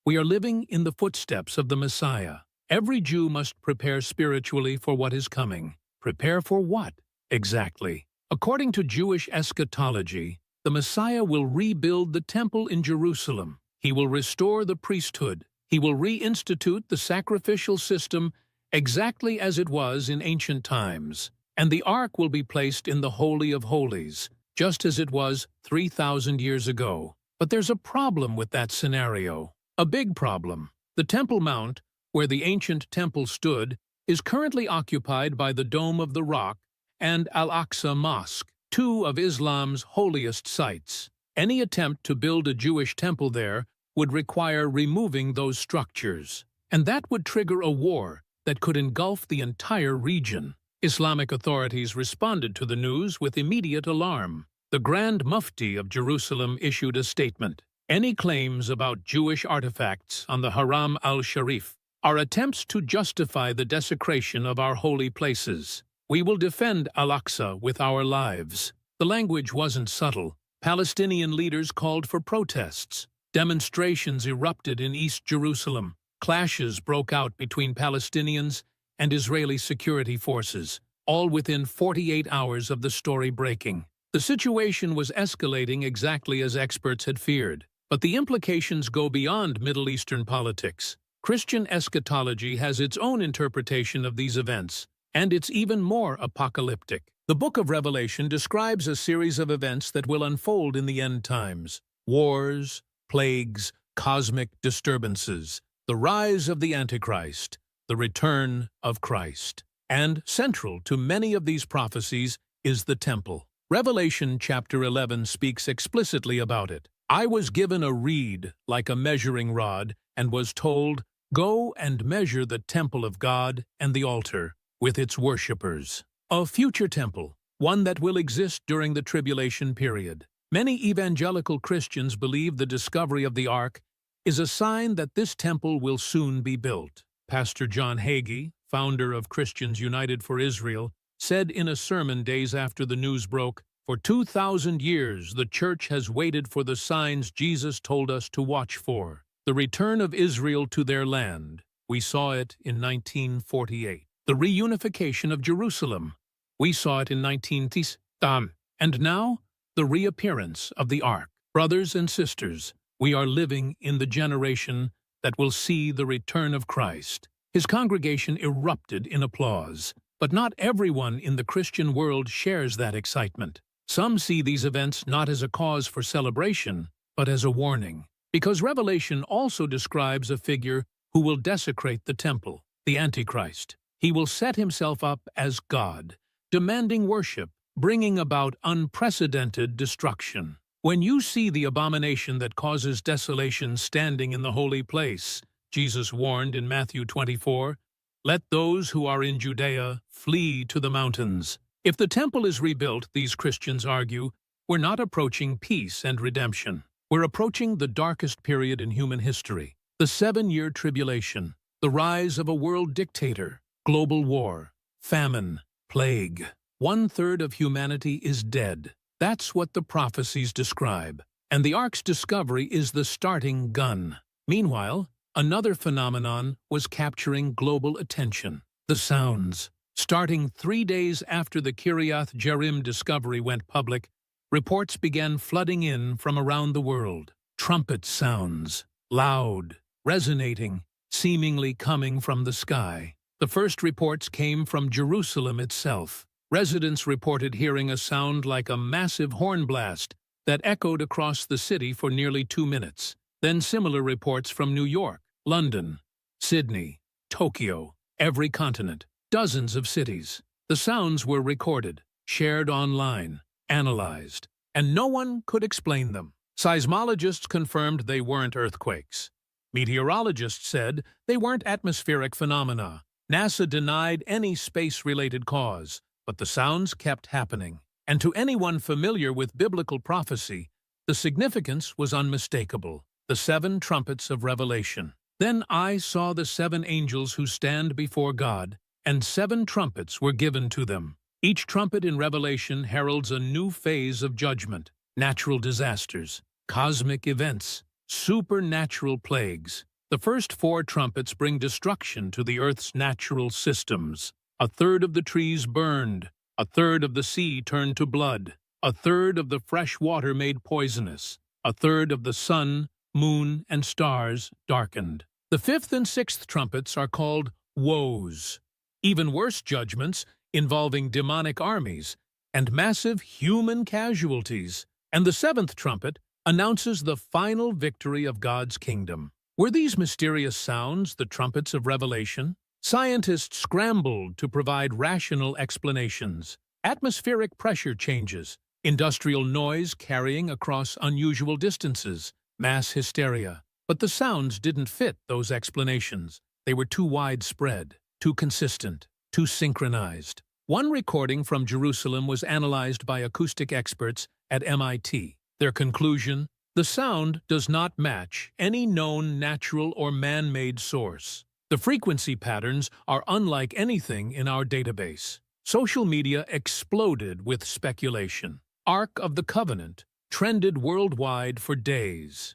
S1: We are living in the footsteps of the Messiah. Every Jew must prepare spiritually for what is coming. Prepare for what, exactly? According to Jewish eschatology, the Messiah will rebuild the temple in Jerusalem. He will restore the priesthood. He will reinstitute the sacrificial system exactly as it was in ancient times. And the Ark will be placed in the Holy of Holies, just as it was 3,000 years ago. But there's a problem with that scenario. A big problem. The Temple Mount, where the ancient temple stood, is currently occupied by the Dome of the Rock and Al-Aqsa Mosque, two of Islam's holiest sites. Any attempt to build a Jewish temple there would require removing those structures, and that would trigger a war that could engulf the entire region. Islamic authorities responded to the news with immediate alarm. The Grand Mufti of Jerusalem issued a statement. Any claims about Jewish artifacts on the Haram al-Sharif are attempts to justify the desecration of our holy places. We will defend Al-Aqsa with our lives. The language wasn't subtle. Palestinian leaders called for protests. Demonstrations erupted in East Jerusalem. Clashes broke out between Palestinians and Israeli security forces, all within 48 hours of the story breaking. The situation was escalating exactly as experts had feared. But the implications go beyond Middle Eastern politics. Christian eschatology has its own interpretation of these events, and it's even more apocalyptic. The Book of Revelation describes a series of events that will unfold in the end times. Wars, plagues, cosmic disturbances, the rise of the Antichrist, the return of Christ. And central to many of these prophecies is the temple. Revelation chapter 11 speaks explicitly about it. I was given a reed like a measuring rod and was told, "Go and measure the temple of God and the altar with its worshippers." A future temple, one that will exist during the tribulation period. Many evangelical Christians believe the discovery of the Ark is a sign that this temple will soon be built. Pastor John Hagee, founder of Christians United for Israel, said in a sermon days after the news broke, "For 2,000 years the church has waited for the signs Jesus told us to watch for. The return of Israel to their land. We saw it in 1948. The reunification of Jerusalem. We saw it in 1910. And now, the reappearance of the Ark. Brothers and sisters, we are living in the generation that will see the return of Christ." His congregation erupted in applause, but not everyone in the Christian world shares that excitement. Some see these events not as a cause for celebration, but as a warning, because Revelation also describes a figure who will desecrate the temple, the Antichrist. He will set himself up as God, demanding worship, bringing about unprecedented destruction. When you see the abomination that causes desolation standing in the holy place, Jesus warned in Matthew 24, "Let those who are in Judea flee to the mountains." If the temple is rebuilt, these Christians argue, we're not approaching peace and redemption. We're approaching the darkest period in human history, the 7-year tribulation, the rise of a world dictator, global war, famine, plague. 1/3 of humanity is dead. That's what the prophecies describe. And the Ark's discovery is the starting gun. Meanwhile, another phenomenon was capturing global attention: the sounds. Starting 3 days after the Kiriath Jearim discovery went public, reports began flooding in from around the world. Trumpet sounds, loud, resonating, seemingly coming from the sky. The first reports came from Jerusalem itself. Residents reported hearing a sound like a massive horn blast that echoed across the city for nearly 2 minutes. Then similar reports from New York, London, Sydney, Tokyo, every continent, dozens of cities. The sounds were recorded, shared online, analyzed, and no one could explain them. Seismologists confirmed they weren't earthquakes. Meteorologists said they weren't atmospheric phenomena. NASA denied any space-related cause, but the sounds kept happening. And to anyone familiar with biblical prophecy, the significance was unmistakable. The 7 trumpets of Revelation. Then I saw the 7 angels who stand before God, and 7 trumpets were given to them. Each trumpet in Revelation heralds a new phase of judgment: natural disasters, cosmic events, supernatural plagues. The first 4 trumpets bring destruction to the earth's natural systems. 1/3 of the trees burned, 1/3 of the sea turned to blood, 1/3 of the fresh water made poisonous, 1/3 of the sun, moon, and stars darkened. The 5th and 6th trumpets are called woes, even worse judgments involving demonic armies and massive human casualties. And the 7th trumpet announces the final victory of God's kingdom. Were these mysterious sounds the trumpets of Revelation? Scientists scrambled to provide rational explanations. Atmospheric pressure changes, industrial noise carrying across unusual distances, mass hysteria. But the sounds didn't fit those explanations. They were too widespread, too consistent, too synchronized. One recording from Jerusalem was analyzed by acoustic experts at MIT. Their conclusion: the sound does not match any known natural or man-made source. The frequency patterns are unlike anything in our database. Social media exploded with speculation. Ark of the Covenant trended worldwide for days.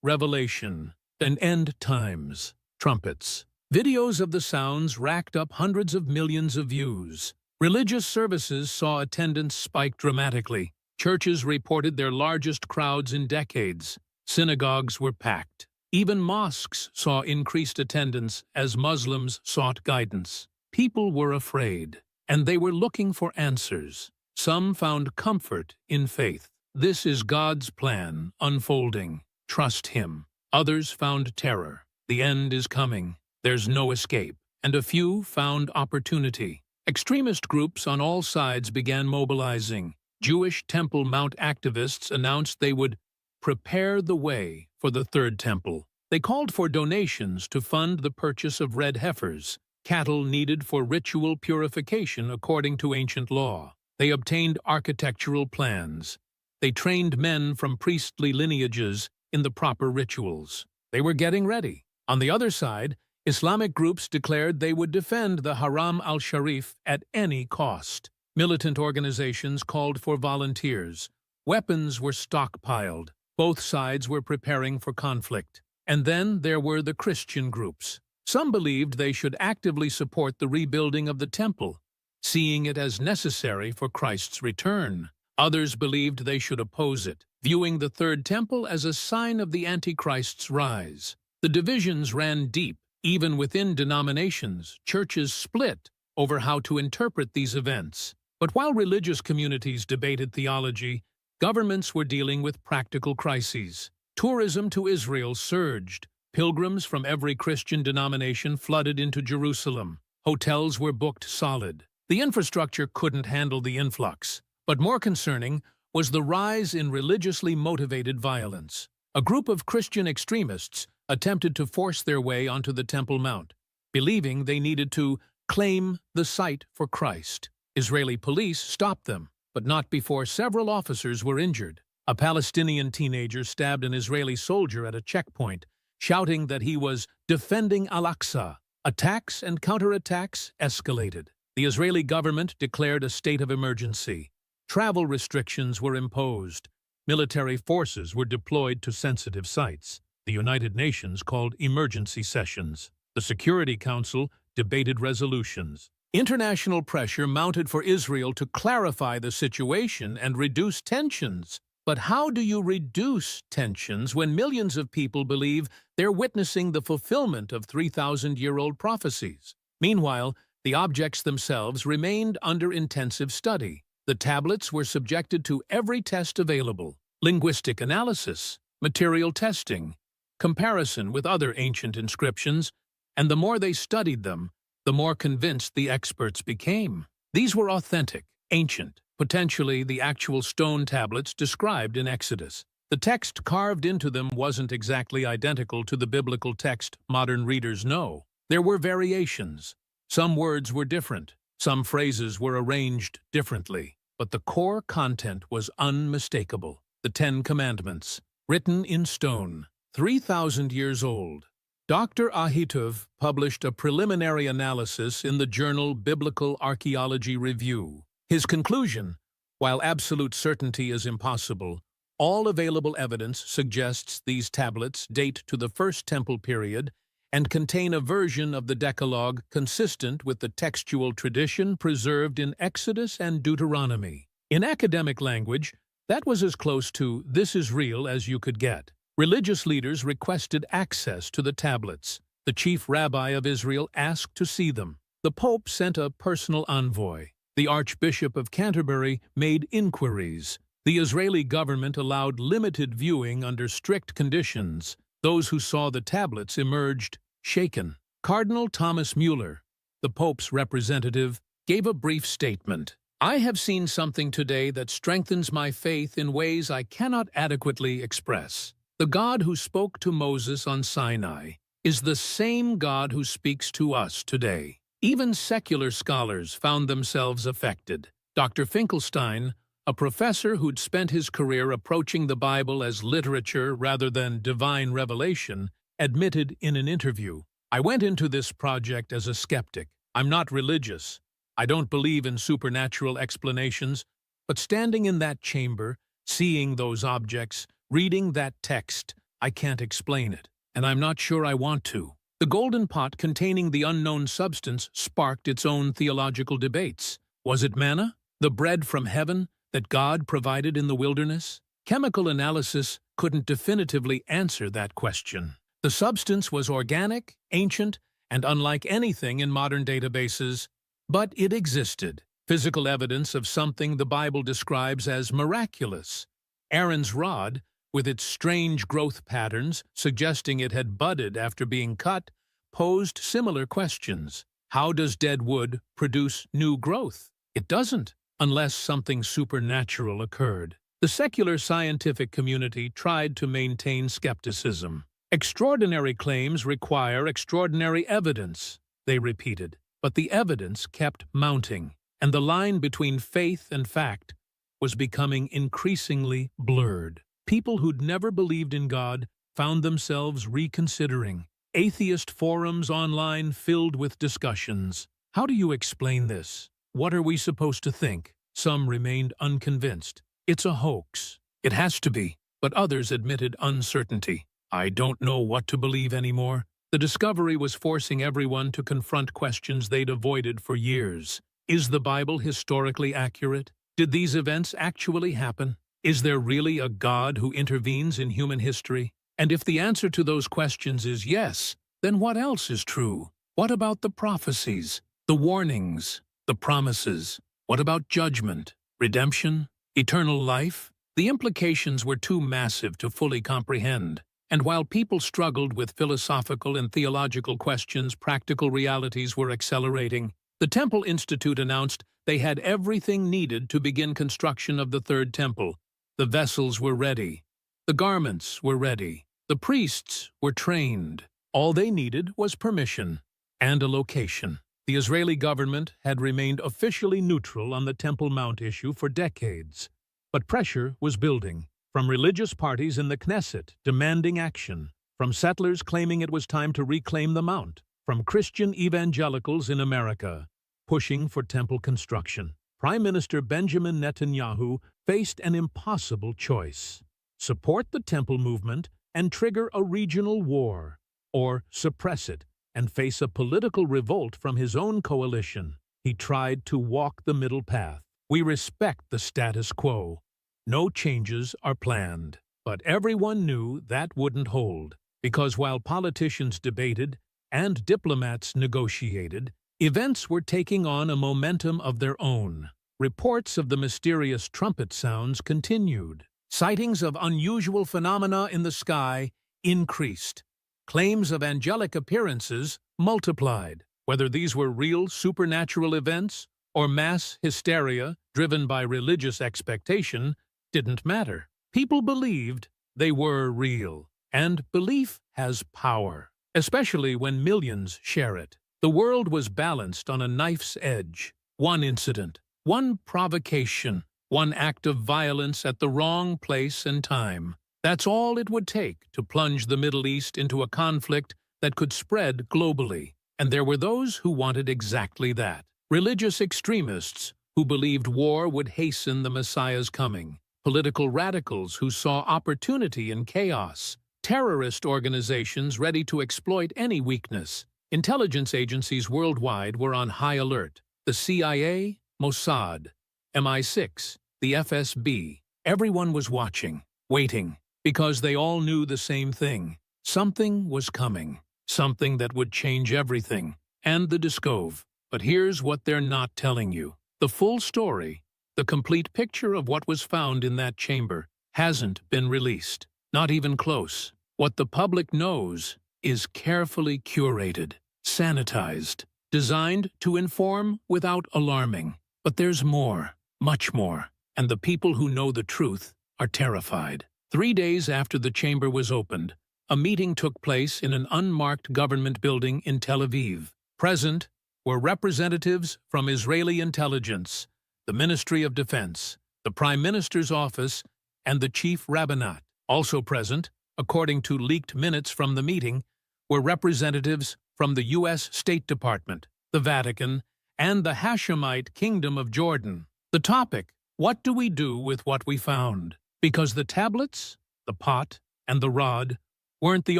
S1: Revelation and End Times. Trumpets. Videos of the sounds racked up hundreds of millions of views. Religious services saw attendance spike dramatically. Churches reported their largest crowds in decades. Synagogues were packed. Even mosques saw increased attendance as Muslims sought guidance. People were afraid, and they were looking for answers. Some found comfort in faith. This is God's plan unfolding. Trust him. Others found terror. The end is coming. There's no escape. And a few found opportunity. Extremist groups on all sides began mobilizing. Jewish Temple Mount activists announced they would prepare the way for the Third Temple. They called for donations to fund the purchase of red heifers, cattle needed for ritual purification according to ancient law. They obtained architectural plans. They trained men from priestly lineages in the proper rituals. They were getting ready. On the other side, Islamic groups declared they would defend the Haram al-Sharif at any cost. Militant organizations called for volunteers. Weapons were stockpiled. Both sides were preparing for conflict. And then there were the Christian groups. Some believed they should actively support the rebuilding of the temple, seeing it as necessary for Christ's return. Others believed they should oppose it, viewing the Third Temple as a sign of the Antichrist's rise. The divisions ran deep. Even within denominations, churches split over how to interpret these events. But while religious communities debated theology, governments were dealing with practical crises. Tourism to Israel surged. Pilgrims from every Christian denomination flooded into Jerusalem. Hotels were booked solid. The infrastructure couldn't handle the influx. But more concerning was the rise in religiously motivated violence. A group of Christian extremists attempted to force their way onto the Temple Mount, believing they needed to claim the site for Christ. Israeli police stopped them, but not before several officers were injured. A Palestinian teenager stabbed an Israeli soldier at a checkpoint, shouting that he was defending Al-Aqsa. Attacks and counterattacks escalated. The Israeli government declared a state of emergency. Travel restrictions were imposed. Military forces were deployed to sensitive sites. The United Nations called emergency sessions. The Security Council debated resolutions. International pressure mounted for Israel to clarify the situation and reduce tensions. But how do you reduce tensions when millions of people believe they're witnessing the fulfillment of 3,000-year-old prophecies? Meanwhile, the objects themselves remained under intensive study. The tablets were subjected to every test available: linguistic analysis, material testing, comparison with other ancient inscriptions, and the more they studied them, the more convinced the experts became. These were authentic, ancient, potentially the actual stone tablets described in Exodus. The text carved into them wasn't exactly identical to the biblical text modern readers know. There were variations. Some words were different. Some phrases were arranged differently. But the core content was unmistakable. The Ten Commandments, written in stone, 3,000 years old. Dr. Ahituv published a preliminary analysis in the journal Biblical Archaeology Review. His conclusion, while absolute certainty is impossible, all available evidence suggests these tablets date to the First Temple period and contain a version of the Decalogue consistent with the textual tradition preserved in Exodus and Deuteronomy. In academic language, that was as close to "this is real" as you could get. Religious leaders requested access to the tablets. The chief rabbi of Israel asked to see them. The Pope sent a personal envoy. The Archbishop of Canterbury made inquiries. The Israeli government allowed limited viewing under strict conditions. Those who saw the tablets emerged shaken. Cardinal Thomas Mueller, the Pope's representative, gave a brief statement. "I have seen something today that strengthens my faith in ways I cannot adequately express. The God who spoke to Moses on Sinai is the same God who speaks to us today." Even secular scholars found themselves affected. Dr. Finkelstein, a professor who'd spent his career approaching the Bible as literature rather than divine revelation, admitted in an interview, "I went into this project as a skeptic. I'm not religious. I don't believe in supernatural explanations, but standing in that chamber, seeing those objects, reading that text, I can't explain it, and I'm not sure I want to." The golden pot containing the unknown substance sparked its own theological debates. Was it manna, the bread from heaven that God provided in the wilderness? Chemical analysis couldn't definitively answer that question. The substance was organic, ancient, and unlike anything in modern databases, but it existed. Physical evidence of something the Bible describes as miraculous. Aaron's rod, with its strange growth patterns suggesting it had budded after being cut, posed similar questions. How does dead wood produce new growth? It doesn't, unless something supernatural occurred. The secular scientific community tried to maintain skepticism. Extraordinary claims require extraordinary evidence, they repeated. But the evidence kept mounting, and the line between faith and fact was becoming increasingly blurred. People who'd never believed in God found themselves reconsidering. Atheist forums online filled with discussions. How do you explain this? What are we supposed to think? Some remained unconvinced. It's a hoax. It has to be. But others admitted uncertainty. I don't know what to believe anymore. The discovery was forcing everyone to confront questions they'd avoided for years. Is the Bible historically accurate? Did these events actually happen? Is there really a God who intervenes in human history? And if the answer to those questions is yes, then what else is true? What about the prophecies, the warnings, the promises? What about judgment, redemption, eternal life? The implications were too massive to fully comprehend. And while people struggled with philosophical and theological questions, practical realities were accelerating. The Temple Institute announced they had everything needed to begin construction of the Third Temple. The vessels were ready. The garments were ready. The priests were trained. All they needed was permission and a location. The Israeli government had remained officially neutral on the Temple Mount issue for decades. But pressure was building. From religious parties in the Knesset demanding action, from settlers claiming it was time to reclaim the Mount, from Christian evangelicals in America pushing for temple construction. Prime Minister Benjamin Netanyahu faced an impossible choice: support the temple movement and trigger a regional war, or suppress it and face a political revolt from his own coalition. He tried to walk the middle path. We respect the status quo. No changes are planned. But everyone knew that wouldn't hold, because while politicians debated and diplomats negotiated, events were taking on a momentum of their own. Reports of the mysterious trumpet sounds continued. Sightings of unusual phenomena in the sky increased. Claims of angelic appearances multiplied. Whether these were real supernatural events or mass hysteria driven by religious expectation didn't matter. People believed they were real, and belief has power, especially when millions share it. The world was balanced on a knife's edge. One incident, one provocation, one act of violence at the wrong place and time. That's all it would take to plunge the Middle East into a conflict that could spread globally. And there were those who wanted exactly that. Religious extremists who believed war would hasten the Messiah's coming. Political radicals who saw opportunity in chaos. Terrorist organizations ready to exploit any weakness. Intelligence agencies worldwide were on high alert. The CIA, Mossad, MI6, the FSB. Everyone was watching, waiting, because they all knew the same thing. Something was coming. Something that would change everything. And the Discove. But here's what they're not telling you. The full story, the complete picture of what was found in that chamber, hasn't been released. Not even close. What the public knows is carefully curated, sanitized, designed to inform without alarming. But there's more, much more, and the people who know the truth are terrified. 3 days after the chamber was opened, a meeting took place in an unmarked government building in Tel Aviv. Present were representatives from Israeli intelligence, the Ministry of Defense, the Prime Minister's office, and the Chief Rabbinate. Also present, according to leaked minutes from the meeting, were representatives from the U.S. State Department, the Vatican, and the Hashemite Kingdom of Jordan. The topic: what do we do with what we found? Because the tablets, the pot, and the rod weren't the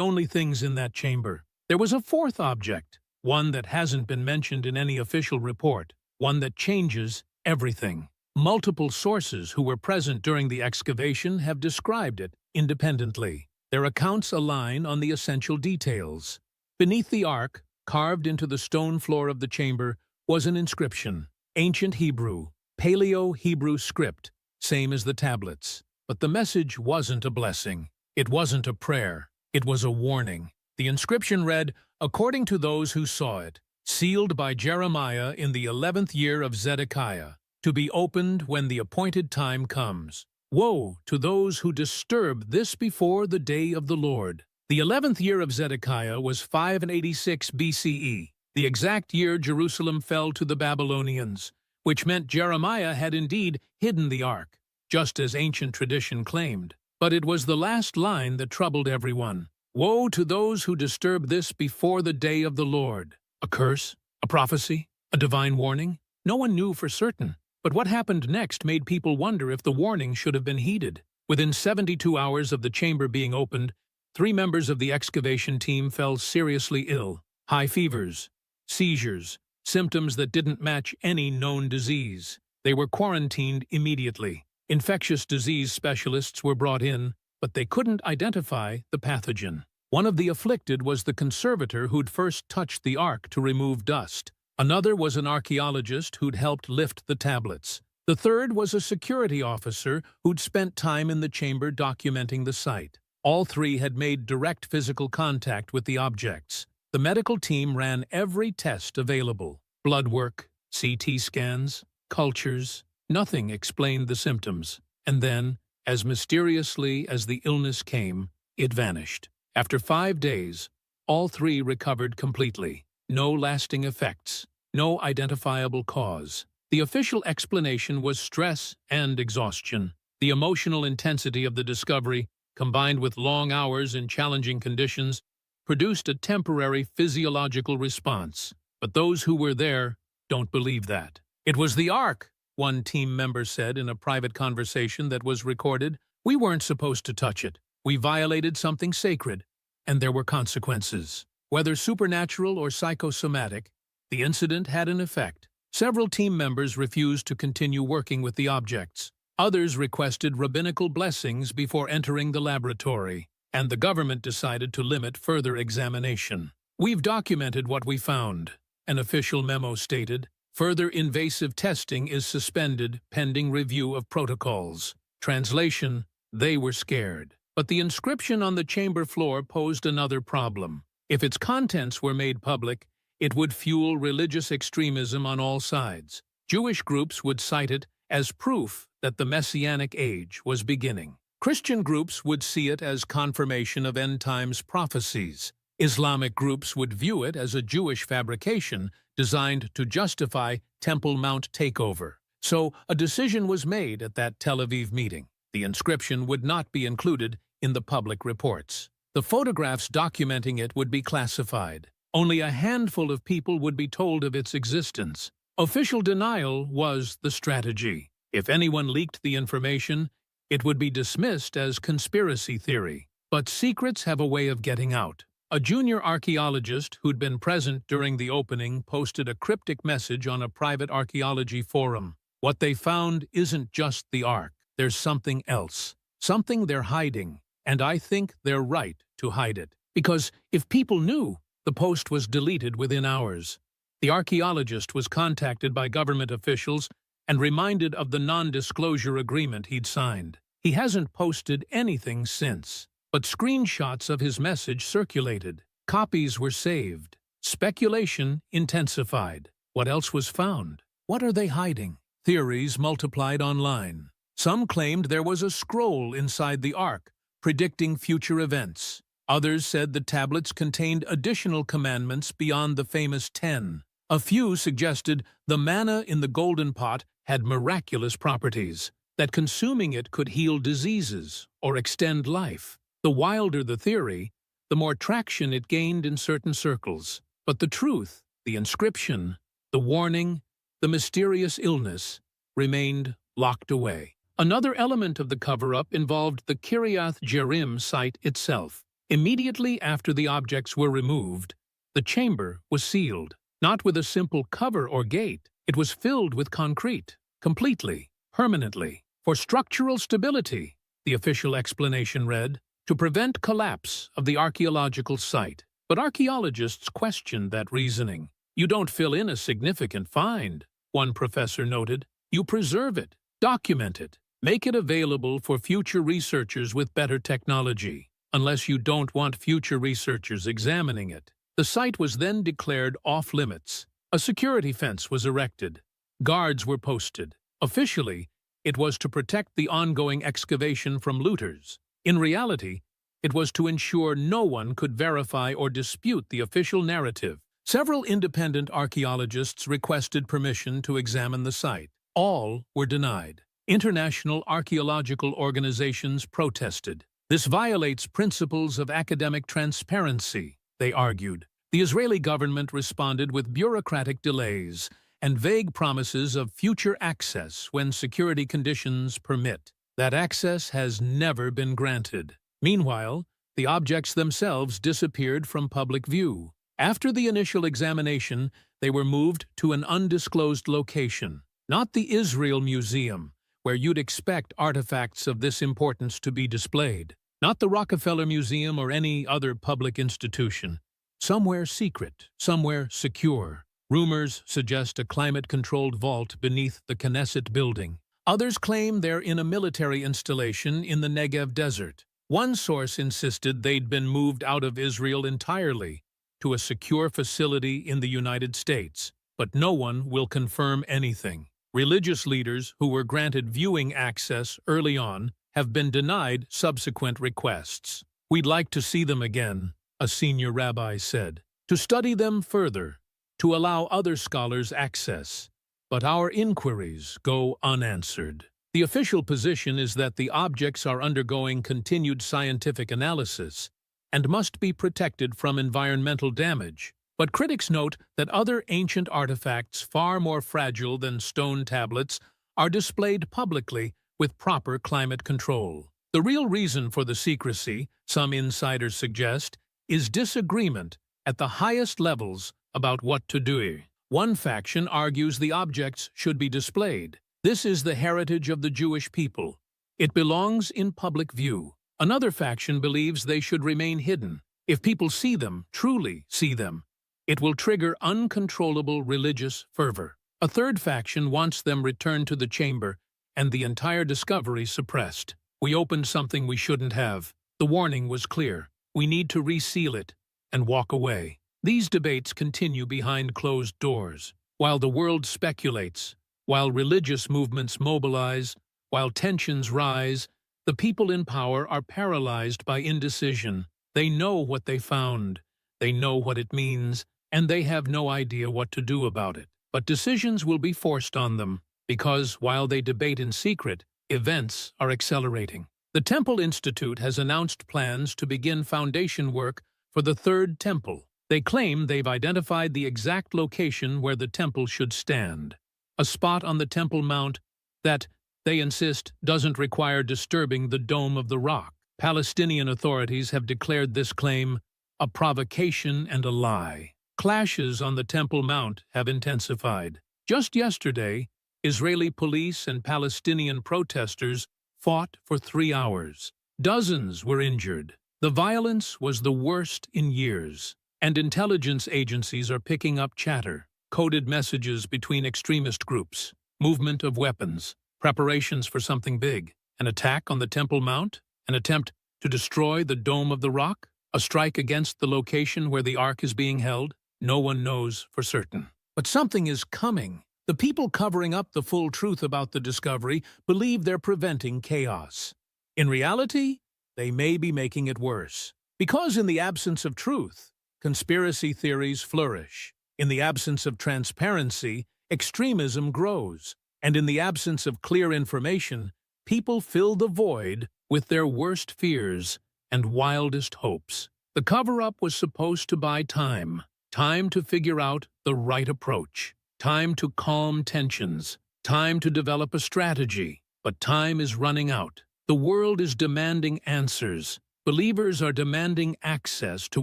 S1: only things in that chamber. There was a fourth object, one that hasn't been mentioned in any official report, one that changes everything. Multiple sources who were present during the excavation have described it independently. Their accounts align on the essential details. Beneath the ark, carved into the stone floor of the chamber, was an inscription, ancient Hebrew, Paleo-Hebrew script, same as the tablets. But the message wasn't a blessing. It wasn't a prayer. It was a warning. The inscription read, "According to those who saw it, sealed by Jeremiah in the 11th year of Zedekiah, to be opened when the appointed time comes. Woe to those who disturb this before the day of the Lord." The 11th year of Zedekiah was 586 BCE, the exact year Jerusalem fell to the Babylonians, which meant Jeremiah had indeed hidden the ark, just as ancient tradition claimed. But it was the last line that troubled everyone. Woe to those who disturb this before the day of the Lord. A curse? A prophecy? A divine warning? No one knew for certain. But what happened next made people wonder if the warning should have been heeded. Within 72 hours of the chamber being opened, 3 members of the excavation team fell seriously ill. High fevers, seizures, symptoms that didn't match any known disease. They were quarantined immediately. Infectious disease specialists were brought in, but they couldn't identify the pathogen. One of the afflicted was the conservator who'd first touched the ark to remove dust. Another was an archaeologist who'd helped lift the tablets. The third was a security officer who'd spent time in the chamber documenting the site. All 3 had made direct physical contact with the objects. The medical team ran every test available. Blood work, CT scans, cultures. Nothing explained the symptoms. And then, as mysteriously as the illness came, it vanished. After 5 days, all 3 recovered completely. No lasting effects. No identifiable cause. The official explanation was stress and exhaustion. The emotional intensity of the discovery, combined with long hours in challenging conditions, produced a temporary physiological response. But those who were there don't believe that. "It was the ark," one team member said in a private conversation that was recorded. "We weren't supposed to touch it. We violated something sacred, and there were consequences." Whether supernatural or psychosomatic, the incident had an effect. Several team members refused to continue working with the objects. Others requested rabbinical blessings before entering the laboratory, and the government decided to limit further examination. "We've documented what we found," an official memo stated. "Further invasive testing is suspended pending review of protocols." Translation: they were scared. But the inscription on the chamber floor posed another problem. If its contents were made public, it would fuel religious extremism on all sides. Jewish groups would cite it as proof that the Messianic age was beginning. Christian groups would see it as confirmation of end-times prophecies. Islamic groups would view it as a Jewish fabrication designed to justify Temple Mount takeover. So a decision was made at that Tel Aviv meeting. The inscription would not be included in the public reports. The photographs documenting it would be classified. Only a handful of people would be told of its existence. Official denial was the strategy. If anyone leaked the information, it would be dismissed as conspiracy theory. But secrets have a way of getting out. A junior archaeologist who'd been present during the opening posted a cryptic message on a private archaeology forum. What they found isn't just the ark. There's something else. Something they're hiding. And I think they're right to hide it. Because if people knew, the post was deleted within hours. The archaeologist was contacted by government officials and reminded of the non-disclosure agreement he'd signed. He hasn't posted anything since, but screenshots of his message circulated. Copies were saved. Speculation intensified. What else was found? What are they hiding? Theories multiplied online. Some claimed there was a scroll inside the ark, predicting future events. Others said the tablets contained additional commandments beyond the famous 10. A few suggested the manna in the golden pot had miraculous properties, that consuming it could heal diseases or extend life. The wilder the theory, the more traction it gained in certain circles. But the truth, the inscription, the warning, the mysterious illness, remained locked away. Another element of the cover-up involved the Kiriath Jearim site itself. Immediately after the objects were removed, the chamber was sealed. Not with a simple cover or gate, it was filled with concrete, completely, permanently. For structural stability, the official explanation read, to prevent collapse of the archaeological site. But archaeologists questioned that reasoning. You don't fill in a significant find, one professor noted. You preserve it, document it, Make it available for future researchers with better technology, unless you don't want future researchers examining it. The site was then declared off-limits. A security fence was erected. Guards were posted. Officially, it was to protect the ongoing excavation from looters. In reality, it was to ensure no one could verify or dispute the official narrative. Several independent archaeologists requested permission to examine the site. All were denied. International archaeological organizations protested. This violates principles of academic transparency, they argued. The Israeli government responded with bureaucratic delays and vague promises of future access when security conditions permit. That access has never been granted. Meanwhile, the objects themselves disappeared from public view. After the initial examination, they were moved to an undisclosed location, not the Israel Museum, where you'd expect artifacts of this importance to be displayed, not the Rockefeller Museum or any other public institution. Somewhere secret, somewhere secure. Rumors suggest a climate-controlled vault beneath the Knesset building. Others claim they're in a military installation in the Negev desert. One source insisted they'd been moved out of Israel entirely to a secure facility in the United States, but no one will confirm anything. Religious leaders who were granted viewing access early on have been denied subsequent requests. "We'd like to see them again," a senior rabbi said, "to study them further, to allow other scholars access. But our inquiries go unanswered." The official position is that the objects are undergoing continued scientific analysis and must be protected from environmental damage. But critics note that other ancient artifacts far more fragile than stone tablets are displayed publicly with proper climate control. The real reason for the secrecy, some insiders suggest, is disagreement at the highest levels about what to do. One faction argues the objects should be displayed. This is the heritage of the Jewish people. It belongs in public view. Another faction believes they should remain hidden. If people see them, truly see them, it will trigger uncontrollable religious fervor. A third faction wants them returned to the chamber and the entire discovery suppressed. "We opened something we shouldn't have. The warning was clear. We need to reseal it and walk away." These debates continue behind closed doors. While the world speculates, while religious movements mobilize, while tensions rise, the people in power are paralyzed by indecision. They know what they found, they know what it means, and they have no idea what to do about it. But decisions will be forced on them, because while they debate in secret, events are accelerating. The Temple Institute has announced plans to begin foundation work for the third temple. They claim they've identified the exact location where the temple should stand, a spot on the Temple Mount that, they insist, doesn't require disturbing the Dome of the Rock. Palestinian authorities have declared this claim a provocation and a lie. Clashes on the Temple Mount have intensified. Just yesterday, Israeli police and Palestinian protesters fought for 3 hours. Dozens were injured. The violence was the worst in years, and intelligence agencies are picking up chatter, coded messages between extremist groups, movement of weapons, preparations for something big, an attack on the Temple Mount, an attempt to destroy the Dome of the Rock, a strike against the location where the Ark is being held. No one knows for certain. But something is coming. The people covering up the full truth about the discovery believe they're preventing chaos. In reality, they may be making it worse. Because in the absence of truth, conspiracy theories flourish. In the absence of transparency, extremism grows. And in the absence of clear information, people fill the void with their worst fears and wildest hopes. The cover-up was supposed to buy time. Time to figure out the right approach. Time to calm tensions. Time to develop a strategy. But time is running out. The world is demanding answers. Believers are demanding access to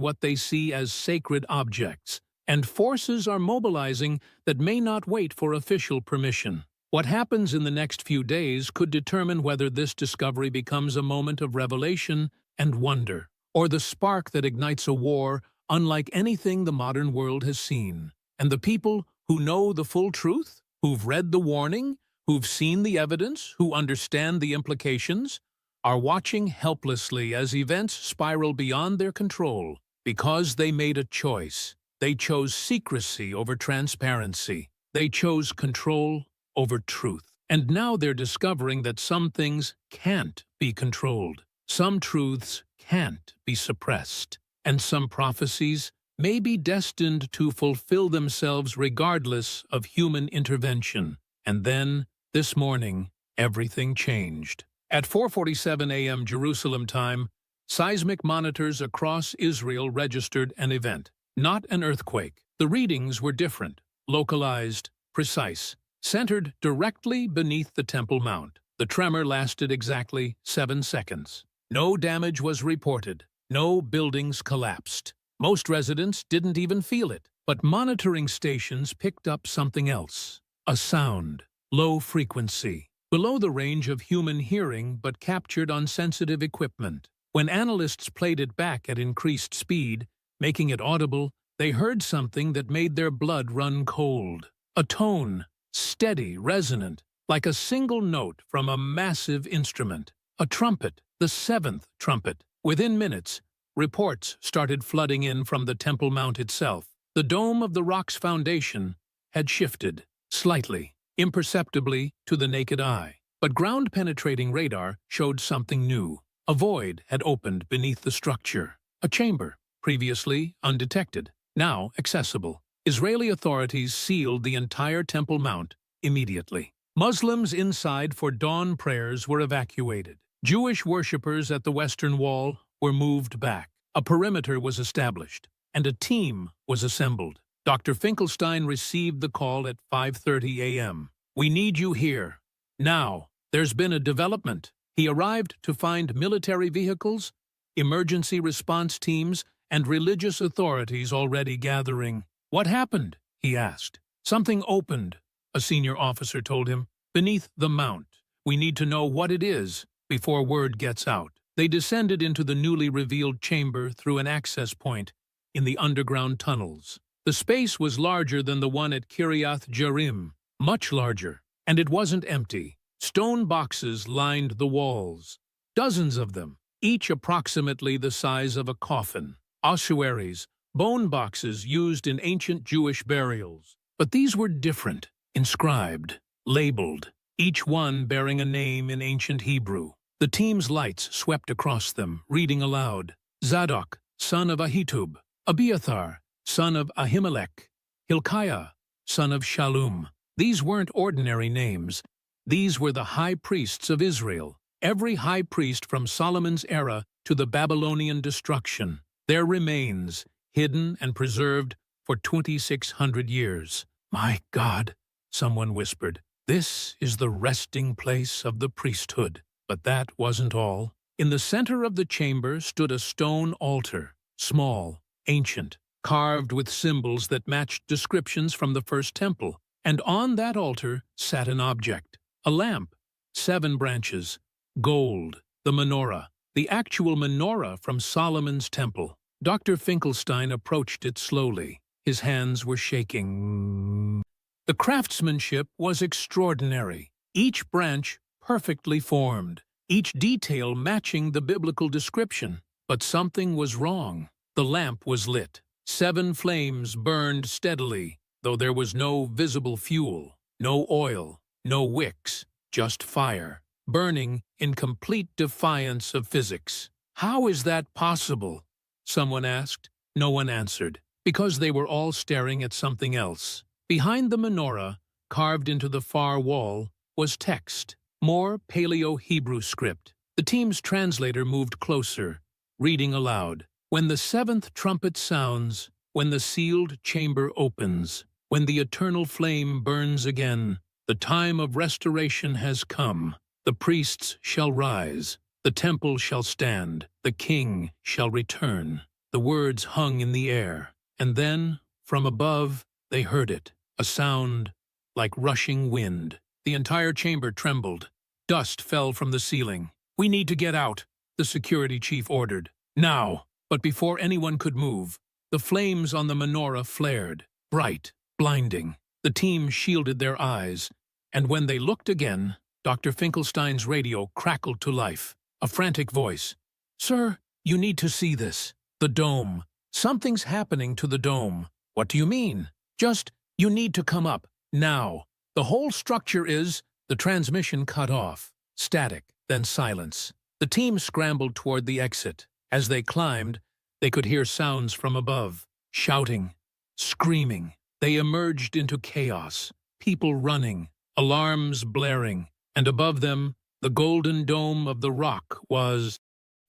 S1: what they see as sacred objects. And forces are mobilizing that may not wait for official permission. What happens in the next few days could determine whether this discovery becomes a moment of revelation and wonder, or the spark that ignites a war unlike anything the modern world has seen. And the people who know the full truth, who've read the warning, who've seen the evidence, who understand the implications, are watching helplessly as events spiral beyond their control because they made a choice. They chose secrecy over transparency. They chose control over truth. And now they're discovering that some things can't be controlled. Some truths can't be suppressed. And some prophecies may be destined to fulfill themselves regardless of human intervention. And then, this morning, everything changed. At 4:47 a.m. Jerusalem time, seismic monitors across Israel registered an event, not an earthquake. The readings were different, localized, precise, centered directly beneath the Temple Mount. The tremor lasted exactly 7 seconds. No damage was reported. No buildings collapsed. Most residents didn't even feel it. But monitoring stations picked up something else. A sound, low frequency, below the range of human hearing but captured on sensitive equipment. When analysts played it back at increased speed, making it audible, they heard something that made their blood run cold. A tone, steady, resonant, like a single note from a massive instrument. A trumpet, the seventh trumpet. Within minutes, reports started flooding in from the Temple Mount itself. The dome of the rock's foundation had shifted, slightly, imperceptibly to the naked eye. But ground-penetrating radar showed something new. A void had opened beneath the structure. A chamber, previously undetected, now accessible. Israeli authorities sealed the entire Temple Mount immediately. Muslims inside for dawn prayers were evacuated. Jewish worshippers at the Western Wall were moved back. A perimeter was established, and a team was assembled. Dr. Finkelstein received the call at 5:30 a.m. "We need you here. Now, there's been a development." He arrived to find military vehicles, emergency response teams, and religious authorities already gathering. "What happened?" he asked. "Something opened," a senior officer told him, "beneath the mount. We need to know what it is before word gets out." They descended into the newly revealed chamber through an access point in the underground tunnels. The space was larger than the one at Kiriath Jearim, much larger, and it wasn't empty. Stone boxes lined the walls, dozens of them, each approximately the size of a coffin. Ossuaries, bone boxes used in ancient Jewish burials. But these were different, inscribed, labeled, each one bearing a name in ancient Hebrew. The team's lights swept across them, reading aloud: Zadok, son of Ahitub; Abiathar, son of Ahimelech; Hilkiah, son of Shallum. These weren't ordinary names. These were the high priests of Israel, every high priest from Solomon's era to the Babylonian destruction. Their remains, hidden and preserved for 2,600 years. "My God," someone whispered, "this is the resting place of the priesthood." But that wasn't all. In the center of the chamber stood a stone altar, small, ancient, carved with symbols that matched descriptions from the first temple. And on that altar sat an object, a lamp, 7 branches, gold, the menorah, the actual menorah from Solomon's temple. Dr. Finkelstein approached it slowly. His hands were shaking. The craftsmanship was extraordinary, each branch perfectly formed, each detail matching the biblical description. But something was wrong. The lamp was lit. 7 flames burned steadily, though there was no visible fuel, no oil, no wicks, just fire, burning in complete defiance of physics. "How is that possible?" someone asked. No one answered, because they were all staring at something else. Behind the menorah, carved into the far wall, was text, more Paleo-Hebrew script. The team's translator moved closer, reading aloud: "When the 7th trumpet sounds, when the sealed chamber opens, when the eternal flame burns again, the time of restoration has come. The priests shall rise, the temple shall stand, the king shall return." The words hung in the air, and then, from above, they heard it, a sound like rushing wind. The entire chamber trembled. Dust fell from the ceiling. "We need to get out," the security chief ordered. "Now!" But before anyone could move, the flames on the menorah flared, bright, blinding. The team shielded their eyes, And when they looked again, Dr. Finkelstein's radio crackled to life. A frantic voice. "Sir, you need to see this. The dome. Something's happening to the dome." "What do you mean?" "Just, you need to come up. Now. The whole structure is—" The transmission cut off. Static, then silence. The team scrambled toward the exit. As they climbed, they could hear sounds from above. Shouting. Screaming. They emerged into chaos. People running. Alarms blaring. And above them, the golden dome of the rock was—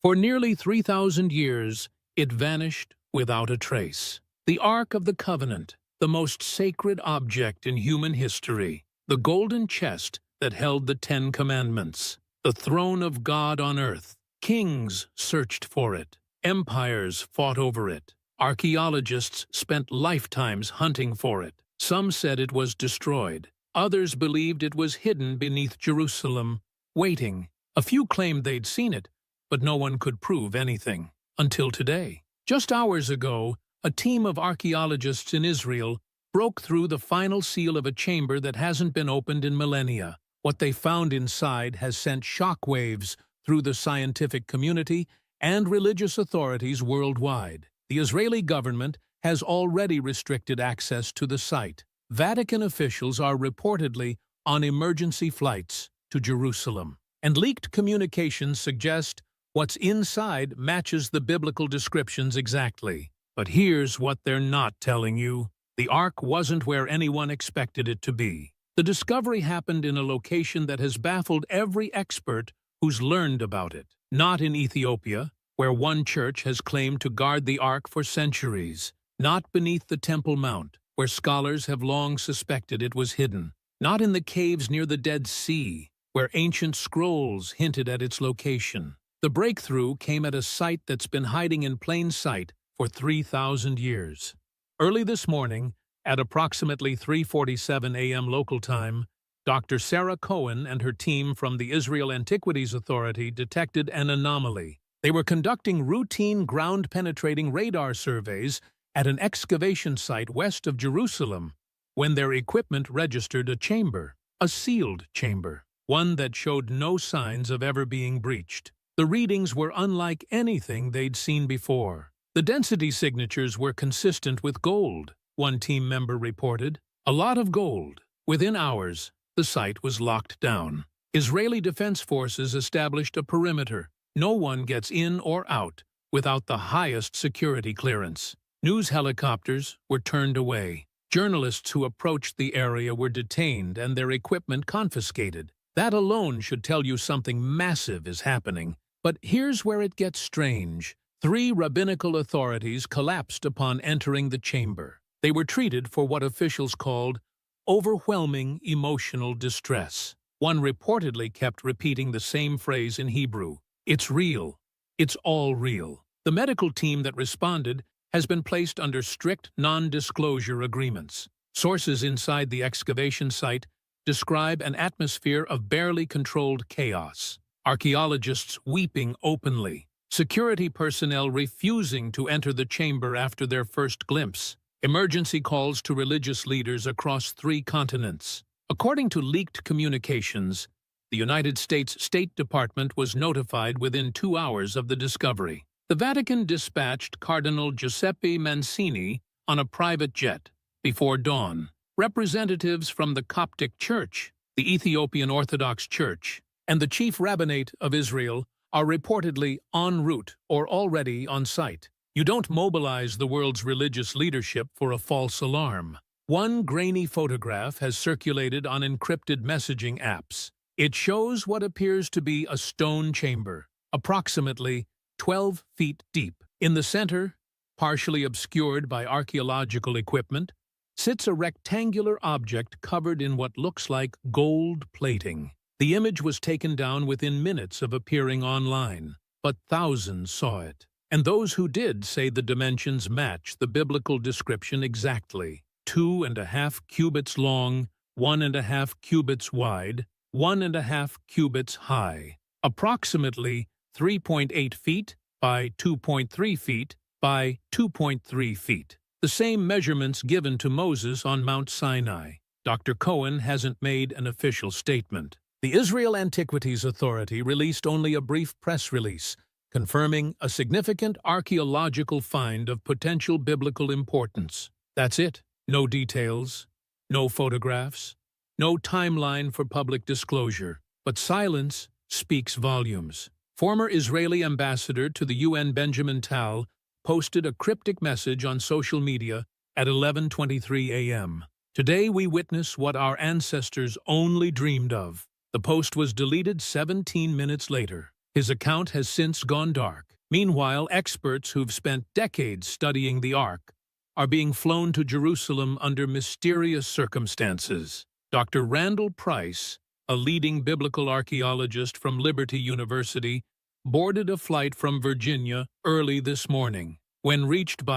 S1: For nearly 3,000 years, it vanished without a trace. The Ark of the Covenant, the most sacred object in human history, the golden chest that held the 10 Commandments, the throne of God on earth. Kings searched for it. Empires fought over it. Archaeologists spent lifetimes hunting for it. Some said it was destroyed. Others believed it was hidden beneath Jerusalem, waiting. A few claimed they'd seen it, but no one could prove anything. Until today. Just hours ago, a team of archaeologists in Israel broke through the final seal of a chamber that hasn't been opened in millennia. What they found inside has sent shockwaves through the scientific community and religious authorities worldwide. The Israeli government has already restricted access to the site. Vatican officials are reportedly on emergency flights to Jerusalem. And leaked communications suggest what's inside matches the biblical descriptions exactly. But here's what they're not telling you. The Ark wasn't where anyone expected it to be. The discovery happened in a location that has baffled every expert who's learned about it. Not in Ethiopia, where one church has claimed to guard the Ark for centuries. Not beneath the Temple Mount, where scholars have long suspected it was hidden. Not in the caves near the Dead Sea, where ancient scrolls hinted at its location. The breakthrough came at a site that's been hiding in plain sight for 3,000 years. Early this morning, at approximately 3:47 a.m. local time, Dr. Sarah Cohen and her team from the Israel Antiquities Authority detected an anomaly. They were conducting routine ground-penetrating radar surveys at an excavation site west of Jerusalem when their equipment registered a chamber, a sealed chamber, one that showed no signs of ever being breached. The readings were unlike anything they'd seen before. The density signatures were consistent with gold, one team member reported. A lot of gold. Within hours, the site was locked down. Israeli Defense Forces established a perimeter. No one gets in or out without the highest security clearance. News helicopters were turned away. Journalists who approached the area were detained and their equipment confiscated. That alone should tell you something massive is happening. But here's where it gets strange. 3 rabbinical authorities collapsed upon entering the chamber. They were treated for what officials called overwhelming emotional distress. One reportedly kept repeating the same phrase in Hebrew. It's real. It's all real. The medical team that responded has been placed under strict non-disclosure agreements. Sources inside the excavation site describe an atmosphere of barely controlled chaos. Archaeologists weeping openly. Security personnel refusing to enter the chamber after their first glimpse. Emergency calls to religious leaders across 3 continents. According to leaked communications, the United States State Department was notified within 2 hours of the discovery. The Vatican dispatched Cardinal Giuseppe Mancini on a private jet before dawn. Representatives from the Coptic Church, the Ethiopian Orthodox Church, and the Chief Rabbinate of Israel are reportedly en route or already on site. You don't mobilize the world's religious leadership for a false alarm. One grainy photograph has circulated on encrypted messaging apps. It shows what appears to be a stone chamber, approximately 12 feet deep. In the center, partially obscured by archaeological equipment, sits a rectangular object covered in what looks like gold plating. The image was taken down within minutes of appearing online, but thousands saw it. And those who did say the dimensions match the biblical description exactly. 2.5 cubits long, 1.5 cubits wide, 1.5 cubits high. Approximately 3.8 feet by 2.3 feet by 2.3 feet. The same measurements given to Moses on Mount Sinai. Dr. Cohen hasn't made an official statement. The Israel Antiquities Authority released only a brief press release, confirming a significant archaeological find of potential biblical importance. That's it. No details, no photographs, no timeline for public disclosure. But silence speaks volumes. Former Israeli ambassador to the UN Benjamin Tal posted a cryptic message on social media at 11:23 a.m. Today we witness what our ancestors only dreamed of. The post was deleted 17 minutes later. His account has since gone dark. Meanwhile, experts who've spent decades studying the Ark are being flown to Jerusalem under mysterious circumstances. Dr. Randall Price, a leading biblical archaeologist from Liberty University, boarded a flight from Virginia early this morning. When reached by